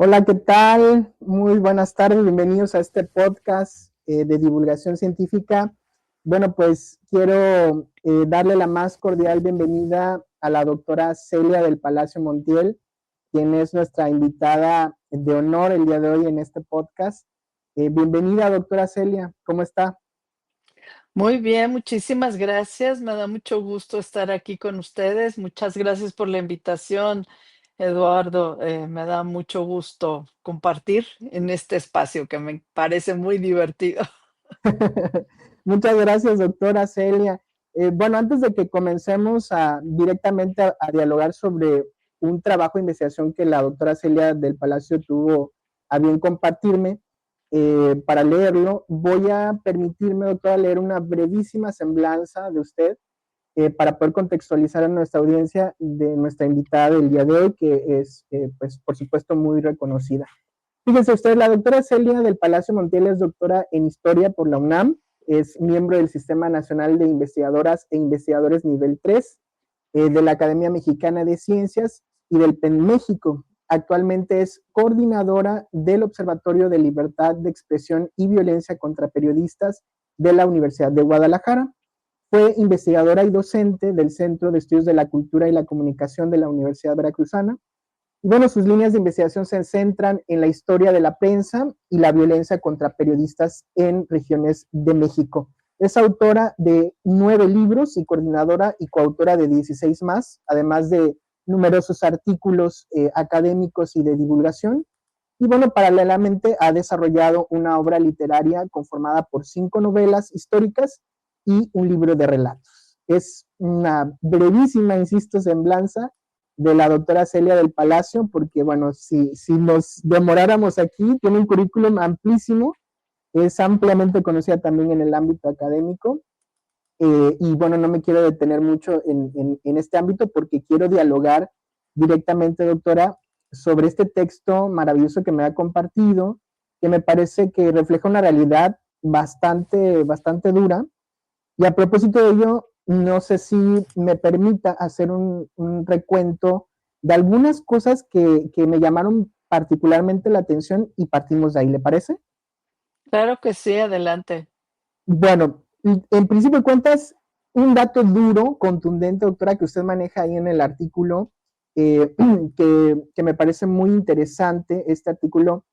Hola, ¿qué tal? Muy buenas tardes, bienvenidos a este podcast de divulgación científica. Bueno, pues quiero darle la más cordial bienvenida a la doctora Celia del Palacio Montiel, quien es nuestra invitada de honor el día de hoy en este podcast. Bienvenida, doctora Celia, ¿cómo está? Muy bien, muchísimas gracias. Me da mucho gusto estar aquí con ustedes. Muchas gracias por la invitación, Eduardo. Me da mucho gusto compartir en este espacio que me parece muy divertido. Muchas gracias, doctora Celia. Bueno, antes de que comencemos directamente a dialogar sobre un trabajo de investigación que la doctora Celia del Palacio tuvo a bien compartirme, para leerlo, voy a permitirme, doctora, leer una brevísima semblanza de usted para poder contextualizar a nuestra audiencia de nuestra invitada del día de hoy, que es, pues, por supuesto, muy reconocida. Fíjense usted, la doctora Celia del Palacio Montiel es doctora en Historia por la UNAM, es miembro del Sistema Nacional de Investigadoras e Investigadores Nivel 3 de la Academia Mexicana de Ciencias y del PEN México. Actualmente es coordinadora del Observatorio de Libertad de Expresión y Violencia contra Periodistas de la Universidad de Guadalajara. Fue investigadora y docente del Centro de Estudios de la Cultura y la Comunicación de la Universidad Veracruzana. Y bueno, sus líneas de investigación se centran en la historia de la prensa y la violencia contra periodistas en regiones de México. Es autora de 9 libros y coordinadora y coautora de 16 más, además de numerosos artículos académicos y de divulgación. Y bueno, paralelamente ha desarrollado una obra literaria conformada por 5 novelas históricas y un libro de relatos. Es una brevísima, insisto, semblanza de la doctora Celia del Palacio, porque bueno, si nos demoráramos aquí, tiene un currículum amplísimo, es ampliamente conocida también en el ámbito académico, y bueno, no me quiero detener mucho en este ámbito porque quiero dialogar directamente, doctora, sobre este texto maravilloso que me ha compartido, que me parece que refleja una realidad bastante dura. Y a propósito de ello, no sé si me permita hacer un recuento de algunas cosas que me llamaron particularmente la atención y partimos de ahí, ¿le parece? Claro que sí, adelante. Bueno, en principio de cuentas, un dato duro, contundente, doctora, que usted maneja ahí en el artículo, que me parece muy interesante, este artículo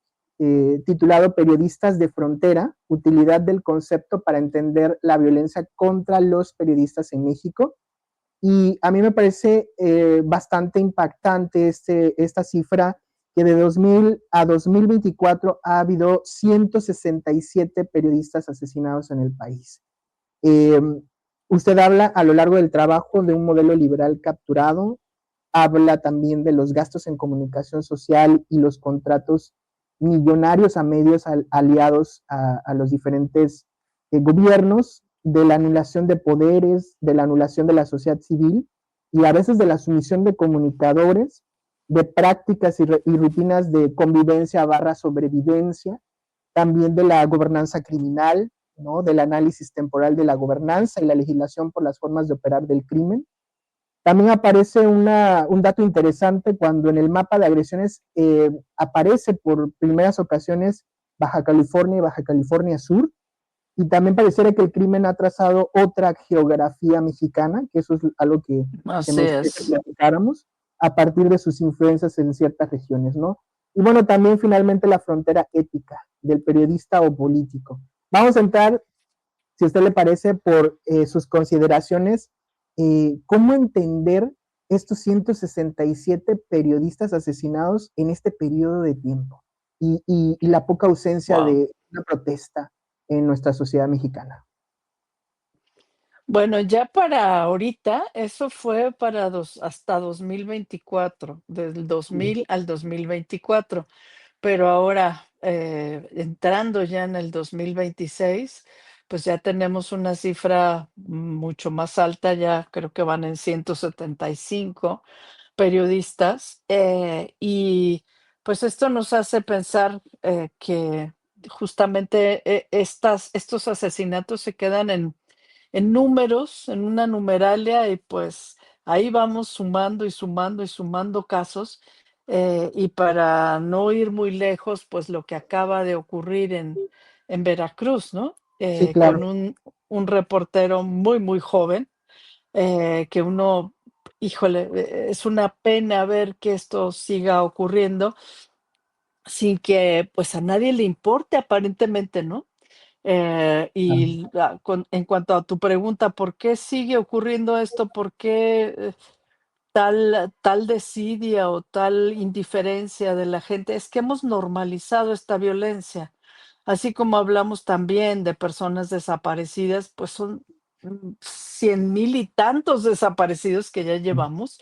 titulado Periodistas de Frontera, utilidad del concepto para entender la violencia contra los periodistas en México. Y a mí me parece bastante impactante esta cifra que de 2000 a 2024 ha habido 167 periodistas asesinados en el país. Eh, Usted habla a lo largo del trabajo de un modelo liberal capturado, habla también de los gastos en comunicación social y los contratos millonarios a medios aliados a los diferentes gobiernos, de la anulación de poderes, de la anulación de la sociedad civil y a veces de la sumisión de comunicadores, de prácticas y rutinas de convivencia barra sobrevivencia, también de la gobernanza criminal, ¿no? Del análisis temporal de la gobernanza y la legislación por las formas de operar del crimen. También aparece un dato interesante cuando en el mapa de agresiones aparece por primeras ocasiones Baja California y Baja California Sur, y también pareciera que el crimen ha trazado otra geografía mexicana, que eso es algo que Así me gustaría que es. platicáramos, a partir de sus influencias en ciertas regiones, ¿no? Y bueno, también finalmente la frontera ética del periodista o político. Vamos a entrar, si a usted le parece, por sus consideraciones, cómo entender estos 167 periodistas asesinados en este periodo de tiempo y la poca ausencia Wow. de una protesta en nuestra sociedad mexicana. Bueno, ya para ahorita, eso fue para hasta 2024, del 2000 al 2024. Pero ahora, entrando ya en el 2026, pues ya tenemos una cifra mucho más alta, ya creo que van en 175 periodistas, y pues esto nos hace pensar que justamente estos asesinatos se quedan en números, en una numeralia, y pues ahí vamos sumando y sumando y sumando casos, Y para no ir muy lejos, pues lo que acaba de ocurrir en Veracruz, ¿no? Sí, Con claro. un reportero muy, muy joven, que uno, híjole, es una pena ver que esto siga ocurriendo sin que, pues, a nadie le importe aparentemente, ¿no? Claro, En cuanto a tu pregunta, ¿por qué sigue ocurriendo esto? ¿Por qué tal desidia o tal indiferencia de la gente? Es que hemos normalizado esta violencia. Así como hablamos también de personas desaparecidas, pues son 100,000 y tantos desaparecidos que ya llevamos.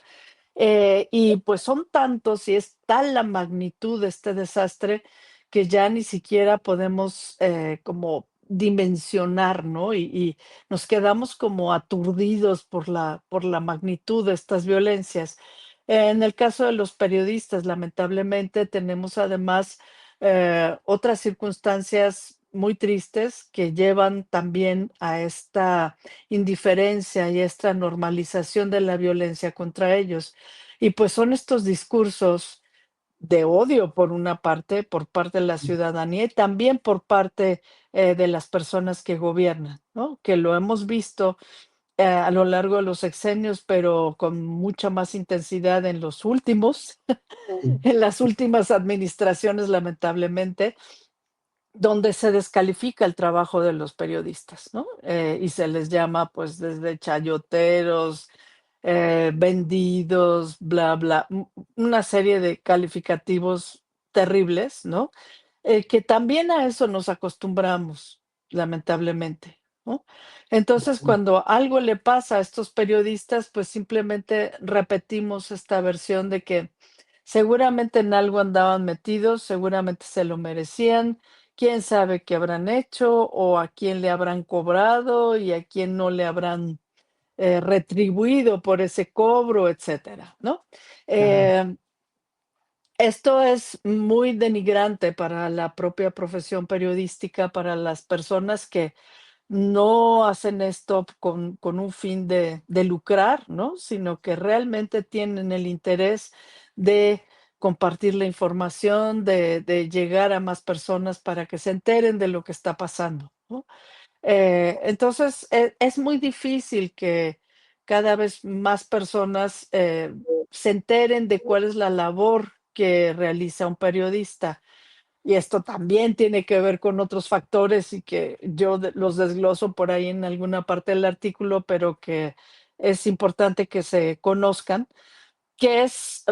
Y pues son tantos y es tal la magnitud de este desastre que ya ni siquiera podemos como dimensionar, ¿no? Y nos quedamos como aturdidos por la magnitud de estas violencias. En el caso de los periodistas, lamentablemente tenemos además otras circunstancias muy tristes que llevan también a esta indiferencia y esta normalización de la violencia contra ellos. Y pues son estos discursos de odio por parte de la ciudadanía y también por parte de las personas que gobiernan, ¿no? Que lo hemos visto a lo largo de los sexenios, pero con mucha más intensidad en los últimos, sí, en las últimas administraciones, lamentablemente, donde se descalifica el trabajo de los periodistas, ¿no? Y se les llama, pues, desde chayoteros, vendidos, bla, bla, una serie de calificativos terribles, ¿no? Que también a eso nos acostumbramos, lamentablemente, ¿no? Entonces, claro, cuando algo le pasa a estos periodistas, pues simplemente repetimos esta versión de que seguramente en algo andaban metidos, seguramente se lo merecían, quién sabe qué habrán hecho o a quién le habrán cobrado y a quién no le habrán retribuido por ese cobro, etcétera, ¿no? claro, Eh, Esto es muy denigrante para la propia profesión periodística, para las personas que no hacen esto con un fin de lucrar, ¿no? Sino que realmente tienen el interés de compartir la información, de llegar a más personas para que se enteren de lo que está pasando, ¿no? Entonces, es muy difícil que cada vez más personas, se enteren de cuál es la labor que realiza un periodista. Y esto también tiene que ver con otros factores y que yo los desgloso por ahí en alguna parte del artículo, pero que es importante que se conozcan, que es,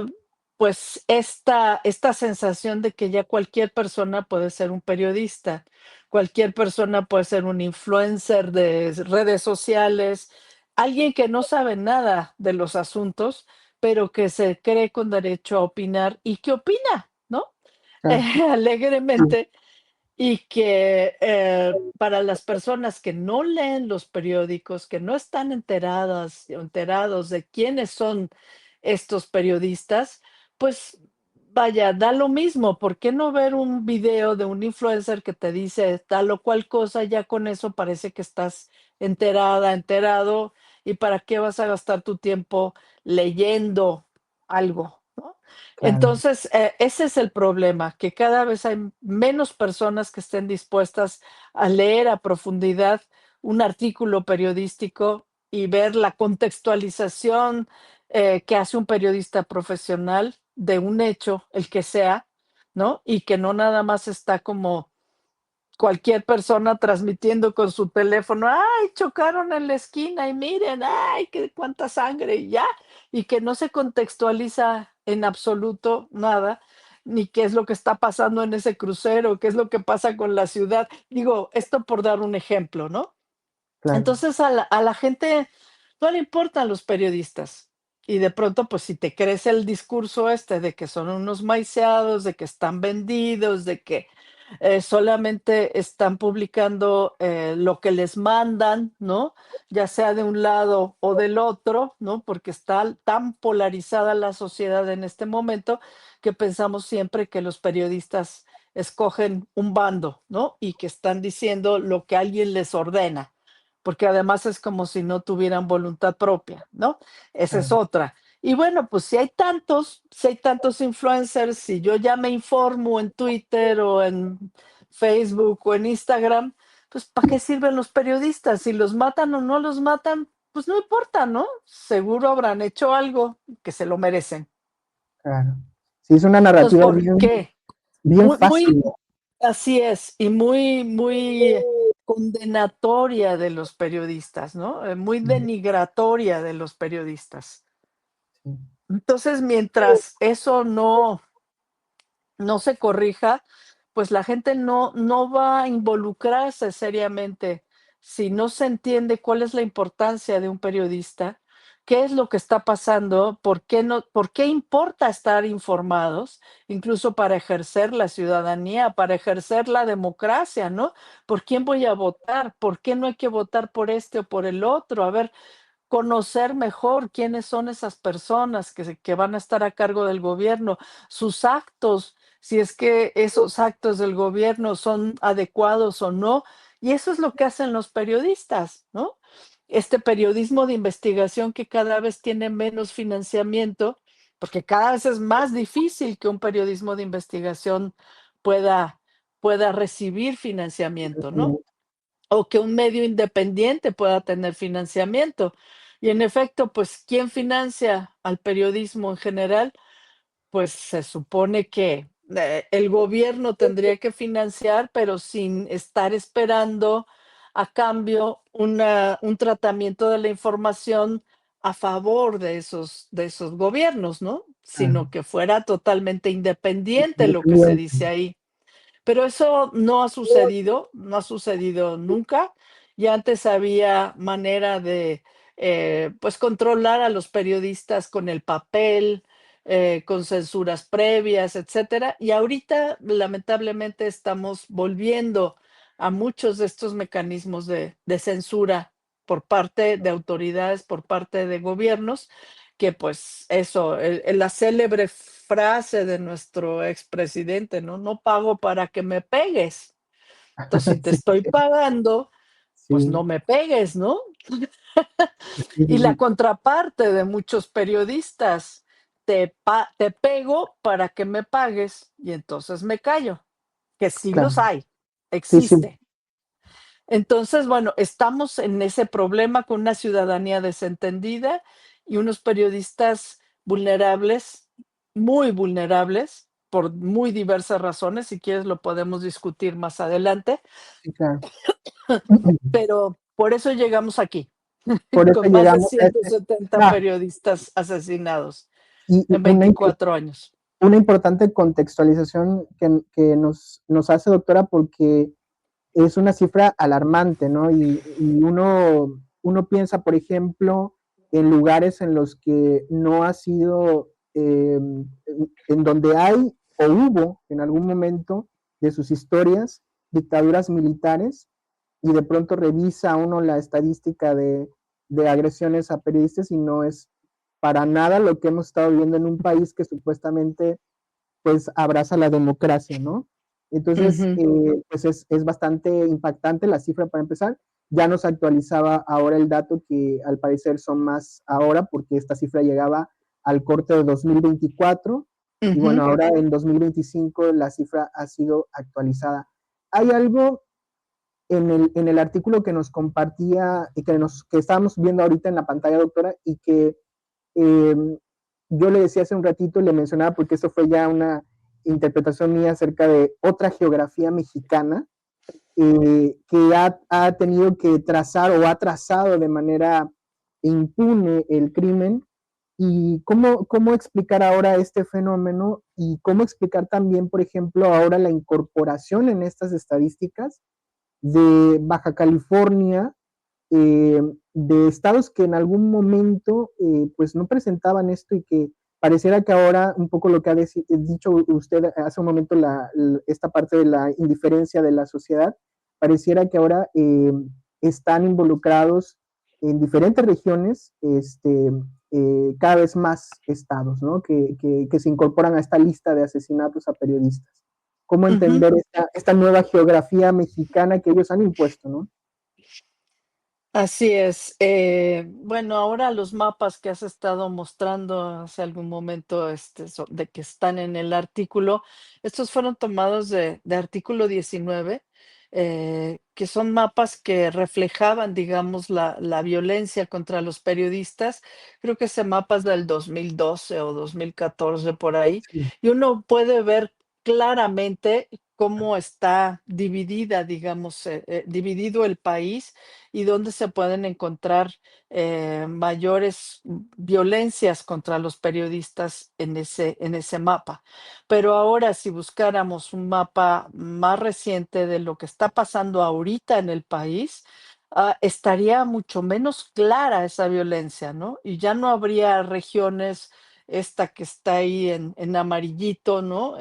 pues, esta sensación de que ya cualquier persona puede ser un periodista, cualquier persona puede ser un influencer de redes sociales, alguien que no sabe nada de los asuntos, pero que se cree con derecho a opinar y que opina, ¿no? claro, sí, Alegremente y que, para las personas que no leen los periódicos, que no están enteradas o enterados de quiénes son estos periodistas, pues vaya, da lo mismo. ¿Por qué no ver un video de un influencer que te dice tal o cual cosa? Ya con eso parece que estás enterada, enterado, ¿y para qué vas a gastar tu tiempo leyendo algo, ¿no? claro, Entonces, ese es el problema, que cada vez hay menos personas que estén dispuestas a leer a profundidad un artículo periodístico y ver la contextualización que hace un periodista profesional de un hecho, el que sea, ¿no? Y que no nada más está como cualquier persona transmitiendo con su teléfono, ay, chocaron en la esquina y miren, ay, qué cuánta sangre y ya, y que no se contextualiza en absoluto nada, ni qué es lo que está pasando en ese crucero, qué es lo que pasa con la ciudad. Digo, esto por dar un ejemplo, ¿no? claro, Entonces a la gente no le importan los periodistas. Y de pronto, pues si te crece el discurso este de que son unos maiciados, de que están vendidos, de que solamente están publicando lo que les mandan, ¿no? Ya sea de un lado o del otro, ¿no? Porque está tan polarizada la sociedad en este momento que pensamos siempre que los periodistas escogen un bando, ¿no? Y que están diciendo lo que alguien les ordena, porque además es como si no tuvieran voluntad propia, ¿no? Esa es claro, otra. Y bueno, pues si hay tantos influencers, si yo ya me informo en Twitter o en Facebook o en Instagram, pues ¿para qué sirven los periodistas? Si los matan o no los matan, pues no importa, ¿no? Seguro habrán hecho algo que se lo merecen. claro. Sí, es una Entonces, narrativa ¿por bien, qué? bien Muy, fácil, muy, ¿no? así es, y muy, muy condenatoria de los periodistas, ¿no? Muy Sí, denigratoria de los periodistas. sí, Entonces, mientras eso no se corrija, pues la gente no va a involucrarse seriamente. Si no se entiende cuál es la importancia de un periodista, qué es lo que está pasando, por qué importa estar informados, incluso para ejercer la ciudadanía, para ejercer la democracia, ¿no? ¿Por quién voy a votar? ¿Por qué no hay que votar por este o por el otro? A ver, conocer mejor quiénes son esas personas que van a estar a cargo del gobierno, sus actos, si es que esos actos del gobierno son adecuados o no. Y eso es lo que hacen los periodistas, ¿no? Este periodismo de investigación que cada vez tiene menos financiamiento, porque cada vez es más difícil que un periodismo de investigación pueda, pueda recibir financiamiento, ¿no? totalmente. O que un medio independiente pueda tener financiamiento. Y en efecto, pues, ¿quién financia al periodismo en general? Pues se supone que el gobierno tendría que financiar, pero sin estar esperando a cambio un tratamiento de la información a favor de esos gobiernos, ¿no? Claro, Sino que fuera totalmente independiente lo que se independiente. dice ahí. Pero eso no ha sucedido, no ha sucedido nunca. Ya antes había manera de, pues, controlar a los periodistas con el papel, con censuras previas, etcétera. Y ahorita, lamentablemente, estamos volviendo a muchos de estos mecanismos de censura por parte de autoridades, por parte de gobiernos, que pues eso, la célebre frase de nuestro expresidente, ¿no? No pago para que me pegues. Entonces, si te Sí, estoy pagando, pues no sí, me pegues, ¿no? sí, sí, Y la sí, contraparte de muchos periodistas, te pego para que me pagues y entonces me callo, que sí los claro. hay, Sí, sí, existe. Entonces, bueno, estamos en ese problema con una ciudadanía desentendida y unos periodistas vulnerables, muy vulnerables, por muy diversas razones. Si quieres, lo podemos discutir más adelante, sí, claro. pero por eso llegamos aquí, Por eso con más de llegamos a 170 ah, periodistas asesinados y en 24 años. una importante contextualización que nos hace, doctora, porque es una cifra alarmante, ¿no? Y uno piensa, por ejemplo, en lugares en los que no ha sido, en donde hay o hubo en algún momento de sus historias dictaduras militares, y de pronto revisa uno la estadística de agresiones a periodistas y no es para nada lo que hemos estado viendo en un país que supuestamente pues abraza la democracia, ¿no? Entonces, Ujú, pues es bastante impactante la cifra para empezar. Ya nos actualizaba ahora el dato que al parecer son más ahora porque esta cifra llegaba al corte de 2024 y bueno, ujú. ahora en 2025 la cifra ha sido actualizada. Hay algo en el artículo que nos compartía y que estábamos viendo ahorita en la pantalla, doctora, y que eh, yo le decía hace un ratito y le mencionaba porque eso fue ya una interpretación mía acerca de otra geografía mexicana que ha tenido que trazar o ha trazado de manera impune el crimen y cómo explicar ahora este fenómeno y cómo explicar también, por ejemplo, ahora la incorporación en estas estadísticas de Baja California, de estados que en algún momento pues no presentaban esto y que pareciera que ahora un poco lo que ha dicho usted hace un momento, esta parte de la indiferencia de la sociedad, pareciera que ahora están involucrados en diferentes regiones, cada vez más estados, ¿no? Que se incorporan a esta lista de asesinatos a periodistas. ¿Cómo Ujú. entender esta nueva geografía mexicana que ellos han impuesto, ¿no? Así es. Bueno, ahora los mapas que has estado mostrando hace algún momento, de que están en el artículo, estos fueron tomados de artículo 19, que son mapas que reflejaban, digamos, la violencia contra los periodistas. Creo que ese mapa es del 2012 o 2014 por ahí, Sí, y uno puede ver claramente cómo está dividida, digamos, dividido el país y dónde se pueden encontrar mayores violencias contra los periodistas en ese mapa. Pero ahora, si buscáramos un mapa más reciente de lo que está pasando ahorita en el país, estaría mucho menos clara esa violencia, ¿no? Y ya no habría regiones, esta que está ahí en amarillito, ¿no?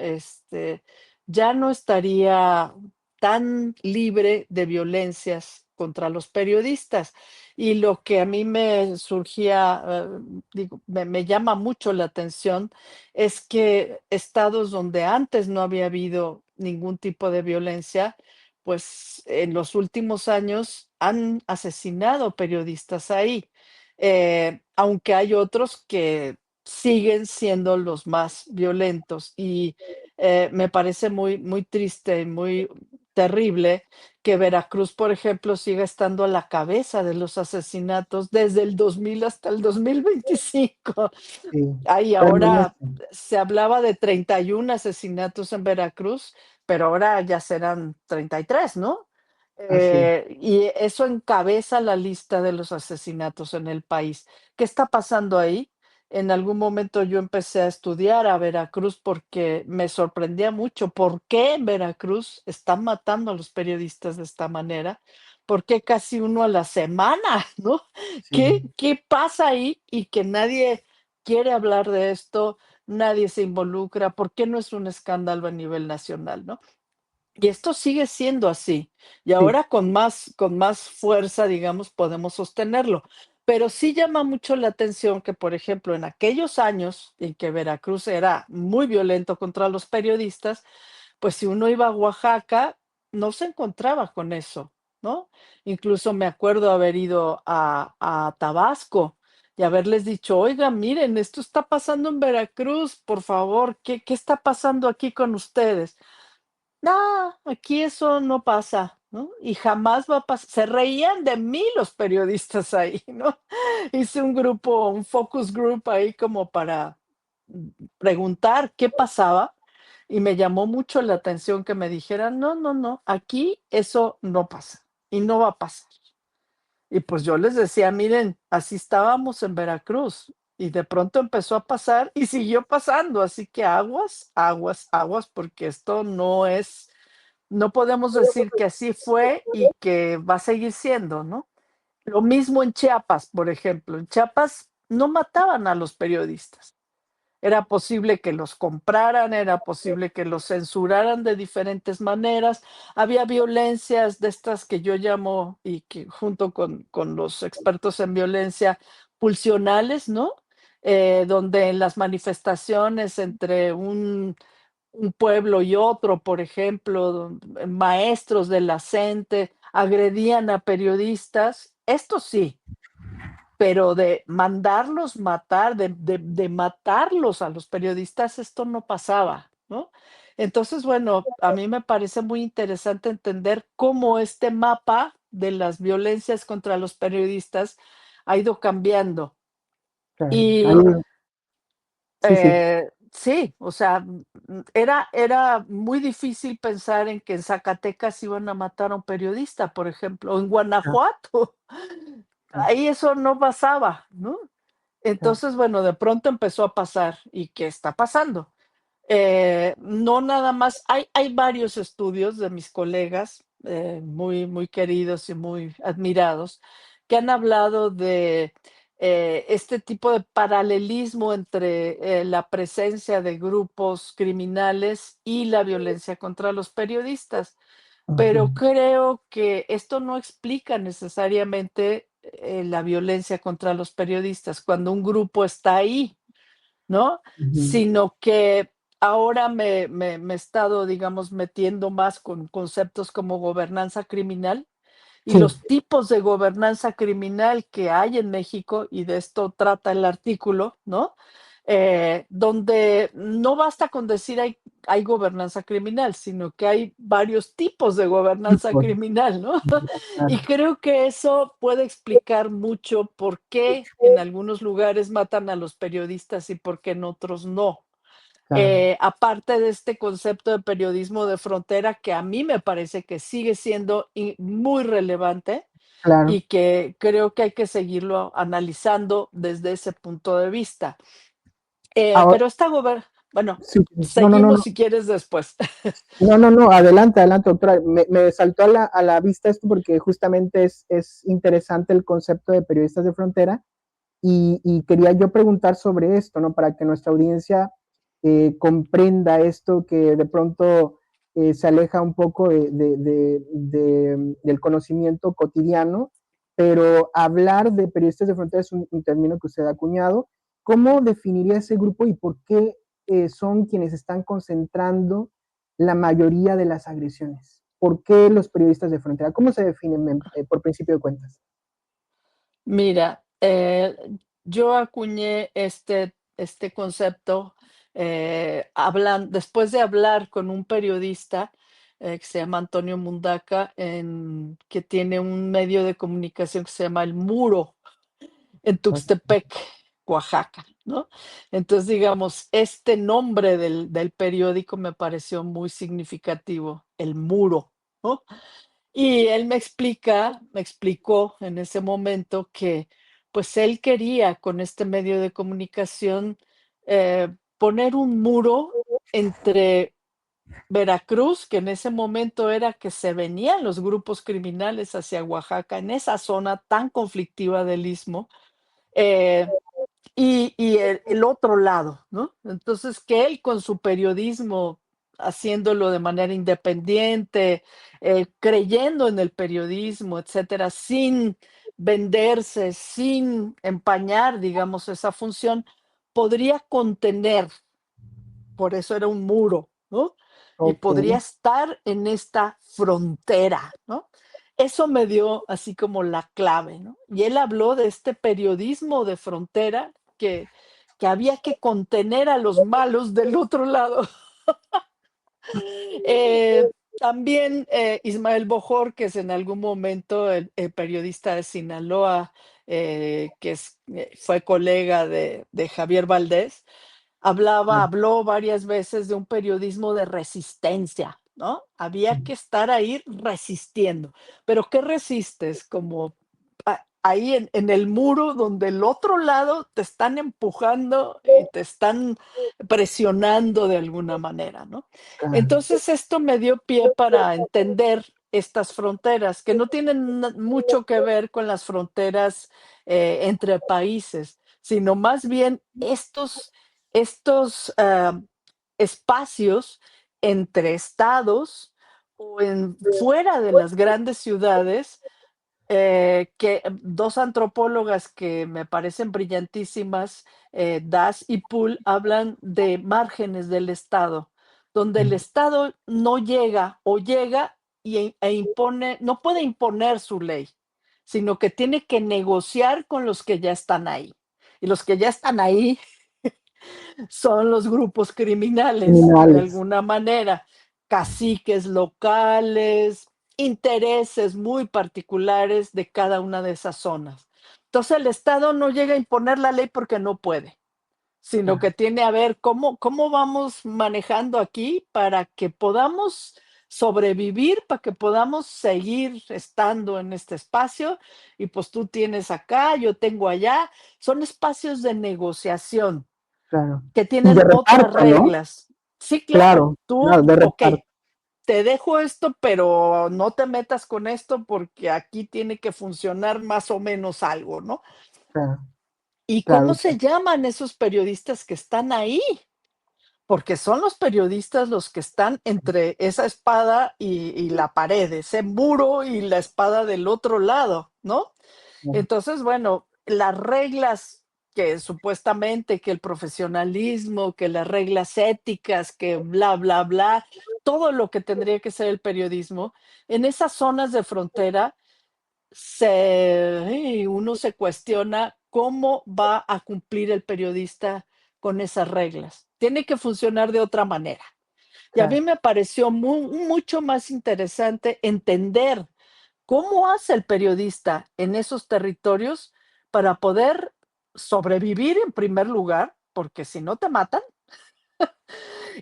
Ya no estaría tan libre de violencias contra los periodistas. Y lo que a mí me surgía, digo, me llama mucho la atención es que estados donde antes no había habido ningún tipo de violencia, pues en los últimos años han asesinado periodistas ahí, aunque hay otros que siguen siendo los más violentos. Y me parece muy, muy triste y muy terrible que Veracruz, por ejemplo, siga estando a la cabeza de los asesinatos desde el 2000 hasta el 2025. sí, Ay, ahora permanecen. se hablaba de 31 asesinatos en Veracruz, pero ahora ya serán 33, ¿no? Así es. Y eso encabeza la lista de los asesinatos en el país. ¿Qué está pasando ahí? En algún momento yo empecé a estudiar a Veracruz porque me sorprendía mucho por qué en Veracruz están matando a los periodistas de esta manera, por qué casi uno a la semana, ¿no? Sí, ¿Qué pasa ahí? Y que nadie quiere hablar de esto, nadie se involucra, ¿por qué no es un escándalo a nivel nacional, no? Y esto sigue siendo así, y sí, ahora con más fuerza, digamos, podemos sostenerlo. Pero sí llama mucho la atención que, por ejemplo, en aquellos años en que Veracruz era muy violento contra los periodistas, pues si uno iba a Oaxaca, no se encontraba con eso, ¿no? Incluso me acuerdo haber ido a Tabasco y haberles dicho: "Oigan, miren, esto está pasando en Veracruz, por favor, ¿qué está pasando aquí con ustedes?". No, aquí eso no pasa, ¿no? Y jamás va a pasar. Se reían de mí los periodistas ahí, ¿no? Hice un grupo, un focus group ahí como para preguntar qué pasaba y me llamó mucho la atención que me dijeran: "No, no, no, aquí eso no pasa y no va a pasar". Y pues yo les decía: "Miren, así estábamos en Veracruz y de pronto empezó a pasar y siguió pasando, así que aguas, aguas, aguas, porque esto no podemos decir que así fue y que va a seguir siendo", ¿no? Lo mismo en Chiapas, por ejemplo. En Chiapas no mataban a los periodistas. Era posible que los compraran, era posible que los censuraran de diferentes maneras. Había violencias de estas que yo llamo, y que junto con los expertos en violencia, pulsionales, ¿no? Donde en las manifestaciones entre un pueblo y otro, por ejemplo, maestros de la CENTE agredían a periodistas. Esto sí, pero de mandarlos matar, de matarlos a los periodistas, esto no pasaba, ¿no? Entonces, bueno, a mí me parece muy interesante entender cómo este mapa de las violencias contra los periodistas ha ido cambiando. claro. Y, Sí, sí. sí, o sea, era muy difícil pensar en que en Zacatecas iban a matar a un periodista, por ejemplo, o en Ah, Guanajuato. ah, Ahí eso no pasaba, ¿no? ah, Entonces, bueno, de pronto empezó a pasar. ¿Y qué está pasando? No nada más, hay varios estudios de mis colegas, muy, muy queridos y muy admirados, que han hablado de este tipo de paralelismo entre la presencia de grupos criminales y la violencia contra los periodistas. ujú, Pero creo que esto no explica necesariamente la violencia contra los periodistas cuando un grupo está ahí, ¿no? ujú. Sino que ahora me he estado, digamos, metiendo más con conceptos como gobernanza criminal, y Sí, los tipos de gobernanza criminal que hay en México, y de esto trata el artículo, ¿no? Donde no basta con decir hay gobernanza criminal, sino que hay varios tipos de gobernanza tipos, criminal, ¿no? Y claro, creo que eso puede explicar mucho por qué en algunos lugares matan a los periodistas y por qué en otros no. claro, Aparte de este concepto de periodismo de frontera que a mí me parece que sigue siendo muy relevante claro. y que creo que hay que seguirlo analizando desde ese punto de vista. Ahora, Pero esta bueno, sí, no, no, no, seguimos no. si quieres después. No, no, no, adelante, adelante, doctora. Me saltó a la vista esto porque justamente es interesante el concepto de periodistas de frontera y quería yo preguntar sobre esto, ¿no? Para que nuestra audiencia comprenda esto que de pronto se aleja un poco del conocimiento cotidiano, pero hablar de periodistas de frontera es un término que usted ha acuñado. ¿Cómo definiría ese grupo y por qué son quienes están concentrando la mayoría de las agresiones? ¿Por qué los periodistas de frontera? ¿Cómo se definen por principio de cuentas? Mira, yo acuñé este concepto, después de hablar con un periodista, que se llama Antonio Mundaca, que tiene un medio de comunicación que se llama El Muro, en Tuxtepec, Oaxaca, ¿no? Entonces, digamos, este nombre del periódico me pareció muy significativo, El Muro, ¿no? Y él me explicó en ese momento que, pues, él quería con este medio de comunicación, poner un muro entre Veracruz, que en ese momento era que se venían los grupos criminales hacia Oaxaca, en esa zona tan conflictiva del Istmo, eh, y el otro lado, ¿no? Entonces, que él con su periodismo, haciéndolo de manera independiente, creyendo en el periodismo, etcétera, sin venderse, sin empañar, digamos, esa función, podría contener, por eso era un muro, ¿no? Y Ok, podría estar en esta frontera, ¿no? Eso me dio así como la clave, ¿no? Y él habló de este periodismo de frontera que había que contener a los malos del otro lado. También Ismael Bojorquez, en algún momento el periodista de Sinaloa, fue colega de Javier Valdés, habló varias veces de un periodismo de resistencia, ¿no? Había que estar ahí resistiendo. Pero ¿qué resistes? Como ahí en el muro donde el otro lado te están empujando y te están presionando de alguna manera, ¿no? claro, Entonces esto me dio pie para entender estas fronteras, que no tienen mucho que ver con las fronteras entre países, sino más bien estos espacios entre estados o fuera de las grandes ciudades, que dos antropólogas que me parecen brillantísimas, Das y Poole, hablan de márgenes del Estado, donde el Estado no llega o llega e impone, no puede imponer su ley, sino que tiene que negociar con los que ya están ahí. Y los que ya están ahí son los grupos criminales, de criminales, alguna manera, caciques locales, intereses muy particulares de cada una de esas zonas. Entonces el Estado no llega a imponer la ley porque no puede, sino claro, que tiene a ver cómo vamos manejando aquí para que podamos sobrevivir, para que podamos seguir estando en este espacio. Y pues tú tienes acá, yo tengo allá. Son espacios de negociación claro. que Y de tienen otras reparto, ¿no? reglas. Sí, claro, Claro, claro, tú, de reparto, okey, te dejo esto, pero no te metas con esto porque aquí tiene que funcionar más o menos algo, ¿no? claro, ¿Y cómo claro, se llaman esos periodistas que están ahí? Porque son los periodistas los que están entre esa espada y la pared, ese muro y la espada del otro lado, ¿no? claro, Entonces, bueno, las reglas que supuestamente, que el profesionalismo, que las reglas éticas, que bla, bla, bla, todo lo que tendría que ser el periodismo, en esas zonas de frontera uno se cuestiona cómo va a cumplir el periodista con esas reglas. Tiene que funcionar de otra manera. Y a mí Claro, me pareció mucho más interesante entender cómo hace el periodista en esos territorios para poder sobrevivir en primer lugar, porque si no te matan,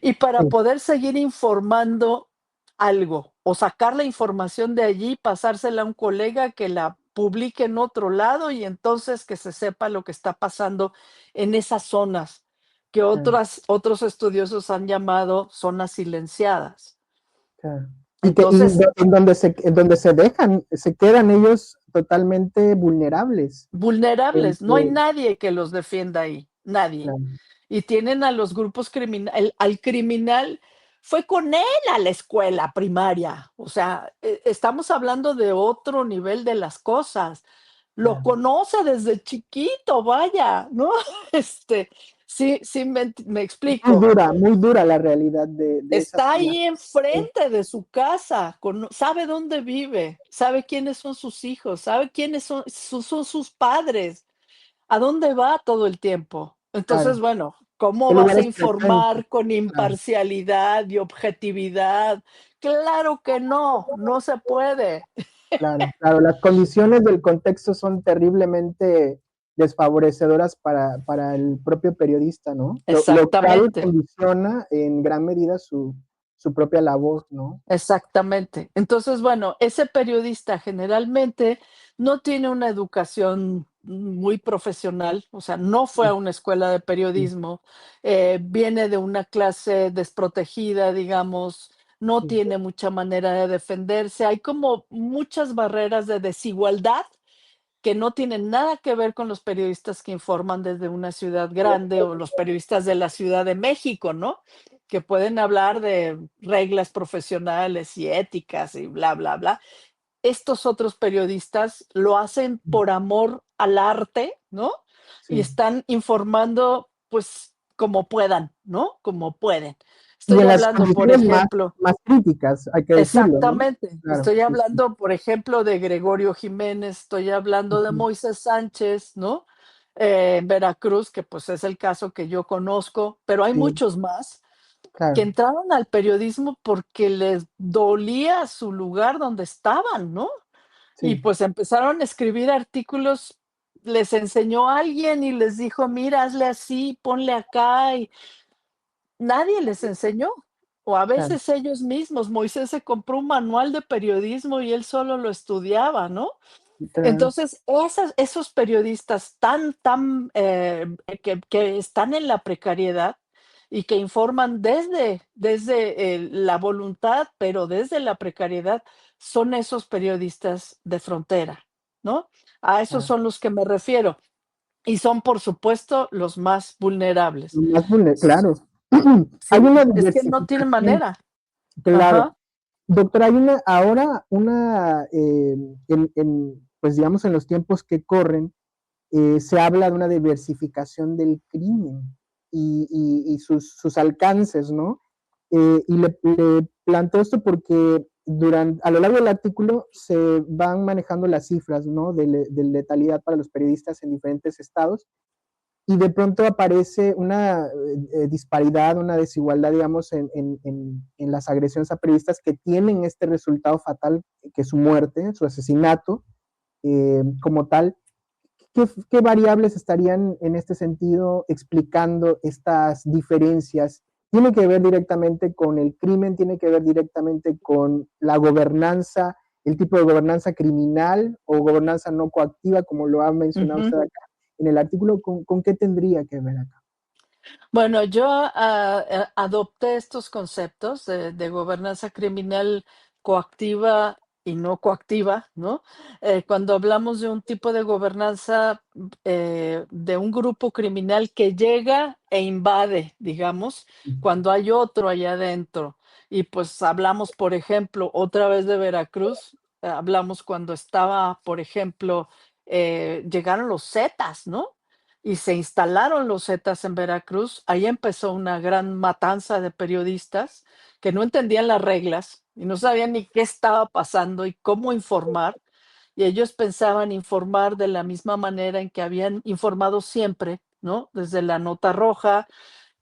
y para sí, poder seguir informando algo o sacar la información de allí, pasársela a un colega que la publique en otro lado y entonces que se sepa lo que está pasando en esas zonas que claro, otros estudiosos han llamado zonas silenciadas. claro. Y que Entonces, en donde se dejan, se quedan ellos totalmente vulnerables. vulnerables, no hay Porque, nadie que los defienda ahí, nadie. claro, Y tienen a los grupos criminales, al criminal fue con él a la escuela primaria, o sea, estamos hablando de otro nivel de las cosas. Lo claro. conoce desde chiquito, vaya, ¿no? Este, sí me explico. Muy dura la realidad de esa Está zona. ahí Sí, enfrente de su casa, sabe dónde vive, sabe quiénes son sus hijos, sabe quiénes son sus padres. ¿A dónde va todo el tiempo? Entonces, claro. bueno, ¿cómo ¿Qué vas a lugares frecuenta? informar con Claro, imparcialidad y objetividad? Claro que no, no se puede. claro, claro. Las condiciones del contexto son terriblemente desfavorecedoras para el propio periodista, ¿no? Lo cual Exactamente, condiciona en gran medida su propia labor, ¿no? exactamente. Entonces, bueno, ese periodista generalmente no tiene una educación muy profesional, o sea, no fue Sí, a una escuela de sí, periodismo, viene de una clase desprotegida, digamos, no sí, tiene mucha manera de defenderse, hay como muchas barreras de desigualdad que no tienen nada que ver con los periodistas que informan desde una ciudad grande o los periodistas de la Ciudad de México, ¿no? Que pueden hablar de reglas profesionales y éticas y bla, bla, bla. Estos otros periodistas lo hacen sí, por amor al arte, ¿no? Y sí. están informando, pues, como puedan, ¿no? Como pueden. Y Estoy en las hablando, por condiciones ejemplo. más críticas, hay que decirlo, ¿no? Exactamente. Claro, Estoy sí, sí. hablando, por ejemplo, de Gregorio Jiménez, estoy hablando de Ujú, Moisés Sánchez, ¿no? En Veracruz, que pues es el caso que yo conozco, pero hay sí, muchos más que claro, entraron al periodismo porque les dolía su lugar donde estaban, ¿no? Y sí, pues empezaron a escribir artículos, les enseñó a alguien y les dijo: "Mira, hazle así, ponle acá", y nadie les enseñó, o a claro, veces ellos mismos. Moisés se compró un manual de periodismo y él solo lo estudiaba, ¿no? claro. Entonces, esos periodistas que están en la precariedad y que informan desde la voluntad, pero desde la precariedad, son esos periodistas de frontera, ¿no? A esos Claro. son los que me refiero, y son, por supuesto, los más vulnerables. Más claro. Hay Sí, una es que no tienen diversificación, manera. claro. Ajá. Doctora, hay ahora pues digamos, en los tiempos que corren, se habla de una diversificación del crimen y sus alcances, ¿no? Y le planteo esto porque a lo largo del artículo se van manejando las cifras, ¿no? De letalidad para los periodistas en diferentes estados y de pronto aparece una disparidad, una desigualdad, digamos, en las agresiones a periodistas que tienen este resultado fatal, que es su muerte, su asesinato como tal. ¿Qué variables estarían en este sentido explicando estas diferencias? ¿Tiene que ver directamente con el crimen? ¿Tiene que ver directamente con la gobernanza, el tipo de gobernanza criminal o gobernanza no coactiva, como lo ha mencionado Ujú. usted acá en el artículo? ¿Con qué tendría que ver acá? Bueno, yo, adopté estos conceptos de gobernanza criminal coactiva y no coactiva, ¿no? Cuando hablamos de un tipo de gobernanza, de un grupo criminal que llega e invade, digamos, cuando hay otro allá adentro. Y, pues, hablamos, por ejemplo, otra vez de Veracruz, hablamos cuando estaba, por ejemplo, llegaron los zetas, ¿no? Y se instalaron los zetas en Veracruz. Ahí empezó una gran matanza de periodistas que no entendían las reglas y no sabían ni qué estaba pasando y cómo informar. y ellos pensaban informar de la misma manera en que habían informado siempre, ¿no? Desde la nota roja,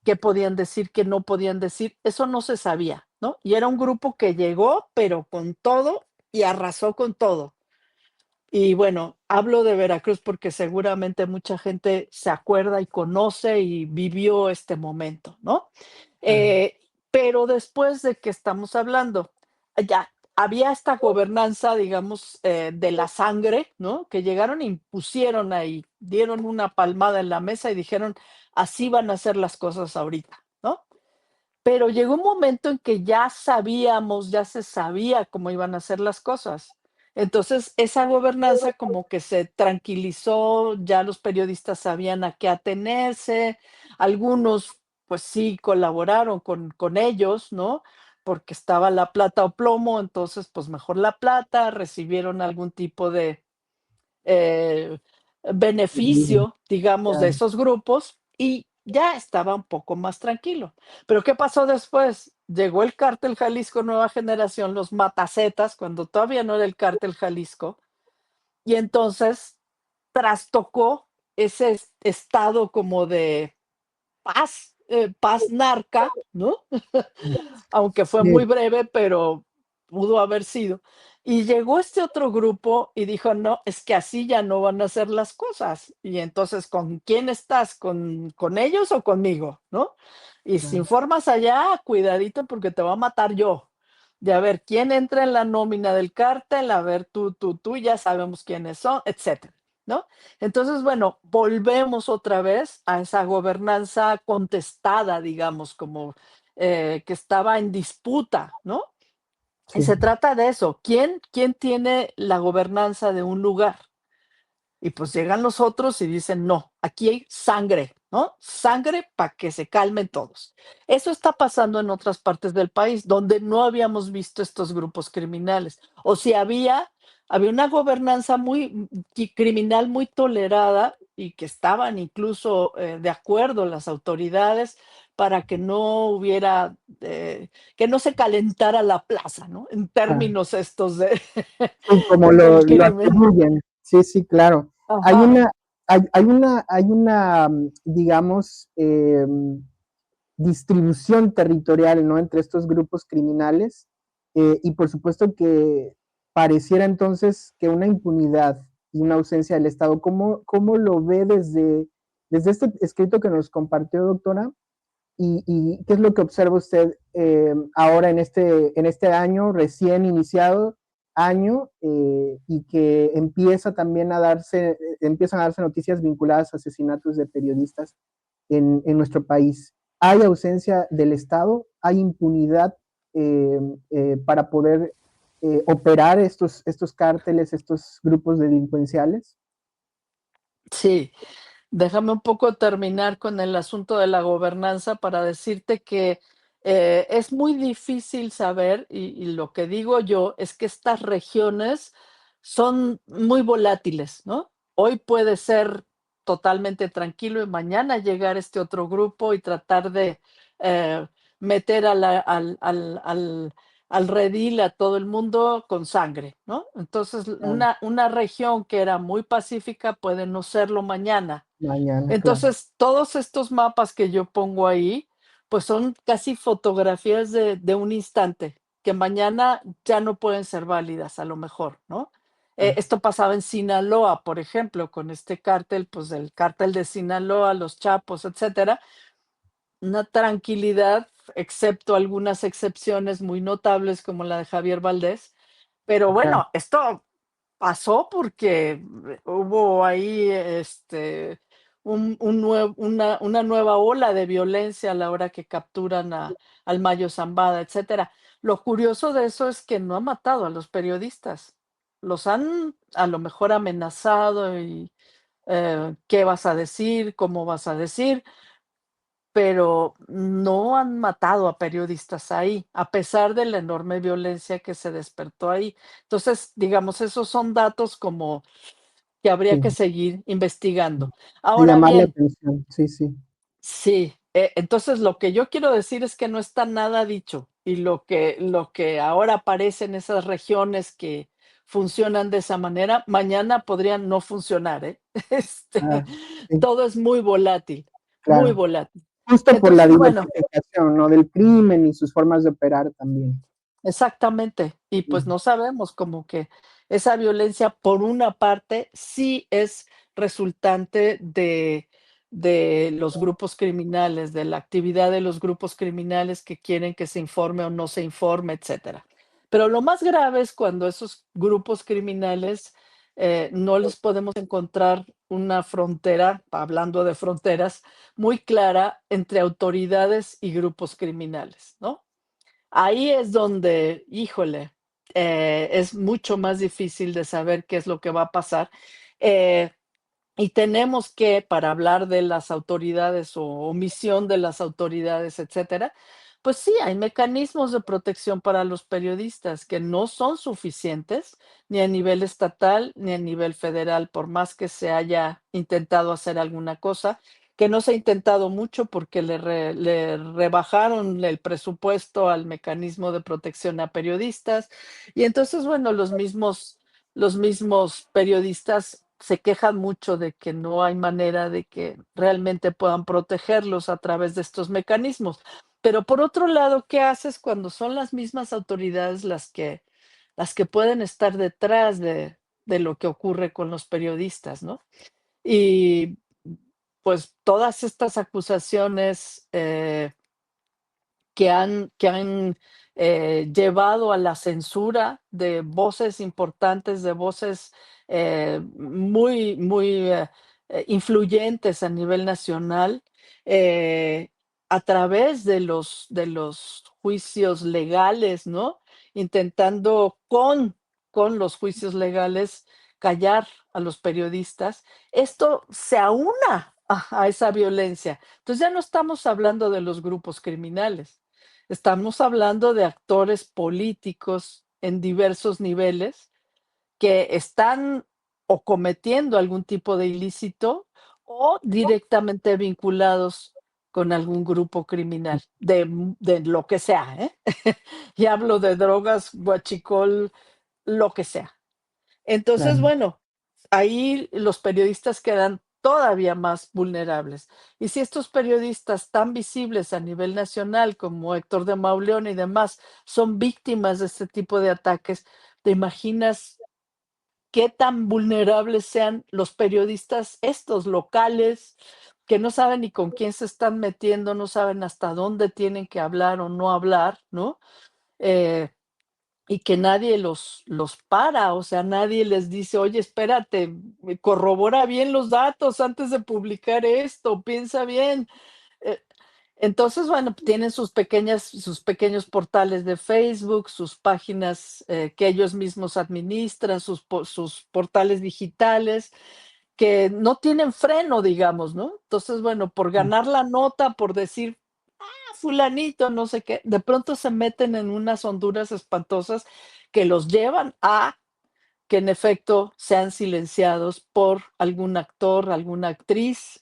qué podían decir, qué no podían decir, eso no se sabía, ¿no? Y era un grupo que llegó, pero con todo y arrasó con todo. Y bueno, hablo de Veracruz porque seguramente mucha gente se acuerda y conoce y vivió este momento, ¿no? Claro. Eh, pero después de que estamos hablando, ya había esta gobernanza, digamos, de la sangre, ¿no? Que llegaron e impusieron ahí, dieron una palmada en la mesa y dijeron, así van a ser las cosas ahorita, ¿no? Pero llegó un momento en que ya sabíamos, ya se sabía cómo iban a ser las cosas. Entonces, esa gobernanza como que se tranquilizó, ya los periodistas sabían a qué atenerse, algunos, pues sí, colaboraron con ellos, ¿no? Porque estaba la plata o plomo, entonces, pues mejor la plata, recibieron algún tipo de eh, beneficio, digamos, de Claro. esos grupos y ya estaba un poco más tranquilo. Pero ¿qué pasó después? Llegó el Cártel Jalisco Nueva Generación, los Matacetas, cuando todavía no era el Cártel Jalisco, y entonces trastocó ese estado como de paz, paz narca, ¿no? Aunque fue Sí, muy breve, pero pudo haber sido. Y llegó este otro grupo y dijo: "No, es que así ya no van a ser las cosas". Y entonces, ¿con quién estás? ¿Con ellos o conmigo? ¿No? Y si claro. informas allá, cuidadito porque te va a matar yo. De a ver quién entra en la nómina del cártel, a ver tú, ya sabemos quiénes son, etcétera, ¿no? Entonces, bueno, volvemos otra vez a esa gobernanza contestada, digamos, como que estaba en disputa, ¿no? Y Sí, se trata de eso, ¿quién tiene la gobernanza de un lugar? Y pues llegan los otros y dicen, no, aquí hay sangre, ¿no? Sangre para que se calmen todos. Eso está pasando en otras partes del país donde no habíamos visto estos grupos criminales. O si había una gobernanza criminal muy tolerada y que estaban incluso de acuerdo las autoridades para que no hubiera, que no se calentara la plaza, ¿no? En claro. términos estos Sí, como del lo crimen. atribuyen. Sí, sí, claro. Hay Ajá. una, hay una, digamos, distribución territorial, ¿no? Entre estos grupos criminales. Y por supuesto que pareciera entonces que una impunidad y una ausencia del Estado. ¿Cómo lo ve desde este escrito que nos compartió, doctora? ¿Y qué es lo que observa usted ahora en este año recién iniciado año y que empiezan a darse noticias vinculadas a asesinatos de periodistas en nuestro país? ¿Hay ausencia del Estado? ¿Hay impunidad para poder operar estos cárteles, estos grupos delincuenciales? Sí, déjame un poco terminar con el asunto de la gobernanza para decirte que es muy difícil saber, y lo que digo yo es que estas regiones son muy volátiles, ¿no? Hoy puede ser totalmente tranquilo y mañana llegar este otro grupo y tratar de eh, meter al redil a todo el mundo con sangre, ¿no? Entonces, Claro, una región que era muy pacífica puede no serlo mañana. mañana, claro. Entonces, todos estos mapas que yo pongo ahí, pues son casi fotografías de un instante, que mañana ya no pueden ser válidas, a lo mejor, ¿no? Claro. Esto pasaba en Sinaloa, por ejemplo, con este cártel, pues el cártel de Sinaloa, los Chapos, etcétera. Una tranquilidad, excepto algunas excepciones muy notables como la de Javier Valdés. Pero Claro. bueno, esto pasó porque hubo ahí, una nueva ola de violencia a la hora que capturan al Mayo Zambada, etcétera. Lo curioso de eso es que no ha matado a los periodistas. Los han, a lo mejor, amenazado y, ¿qué vas a decir? ¿Cómo vas a decir? Pero no han matado a periodistas ahí, a pesar de la enorme violencia que se despertó ahí. Entonces, digamos, esos son datos como que habría que Sí, seguir investigando. de Ahora llamar la bien, atención. Sí, sí. sí, entonces lo que yo quiero decir es que no está nada dicho y lo que ahora aparece en esas regiones que funcionan de esa manera, mañana podrían no funcionar, ¿eh? Ah, Este, sí, todo es muy volátil, muy claro. volátil. Justo por la Entonces, bueno, diversificación, ¿no? Del crimen y sus formas de operar también. exactamente. Y pues Ujú. no sabemos, como que esa violencia, por una parte, sí es resultante de los grupos criminales, de la actividad de los grupos criminales que quieren que se informe o no se informe, etcétera. Pero lo más grave es cuando esos grupos criminales, no les podemos encontrar una frontera, hablando de fronteras, muy clara entre autoridades y grupos criminales, ¿no? Ahí es donde, híjole, es mucho más difícil de saber qué es lo que va a pasar. Eh, y tenemos que, para hablar de las autoridades o omisión de las autoridades, etcétera, pues sí, hay mecanismos de protección para los periodistas que no son suficientes ni a nivel estatal ni a nivel federal, por más que se haya intentado hacer alguna cosa, que no se ha intentado mucho porque le rebajaron el presupuesto al mecanismo de protección a periodistas. Y entonces, bueno, los mismos periodistas se quejan mucho de que no hay manera de que realmente puedan protegerlos a través de estos mecanismos. Pero por otro lado, ¿qué haces cuando son las mismas autoridades las que pueden estar detrás de lo que ocurre con los periodistas, ¿no? Y pues todas estas acusaciones, que han llevado a la censura de voces importantes, de voces, muy, muy, influyentes a nivel nacional, eh, a través de los juicios legales, ¿no? Intentando con los juicios legales callar a los periodistas. Esto se aúna a esa violencia. Entonces, ya no estamos hablando de los grupos criminales. Estamos hablando de actores políticos en diversos niveles que están o cometiendo algún tipo de ilícito o directamente vinculados con algún grupo criminal, de lo que sea, ¿eh? Y hablo de drogas, huachicol, lo que sea. Entonces, Claro, bueno, ahí los periodistas quedan todavía más vulnerables. Y si estos periodistas tan visibles a nivel nacional como Héctor de Mauleón y demás son víctimas de este tipo de ataques, ¿te imaginas qué tan vulnerables sean los periodistas estos locales que no saben ni con quién se están metiendo, no saben hasta dónde tienen que hablar o no hablar, ¿no? Eh, y que nadie los para, o sea, nadie les dice: "Oye, espérate, corrobora bien los datos antes de publicar esto, piensa bien". Eh, entonces, bueno, tienen sus pequeños portales de Facebook, sus páginas, que ellos mismos administran, sus portales digitales, que no tienen freno, digamos, ¿no? Entonces, bueno, por claro, ganar la nota, por decir: fulanito, no sé qué, de pronto se meten en unas honduras espantosas que los llevan a que en efecto sean silenciados por algún actor, alguna actriz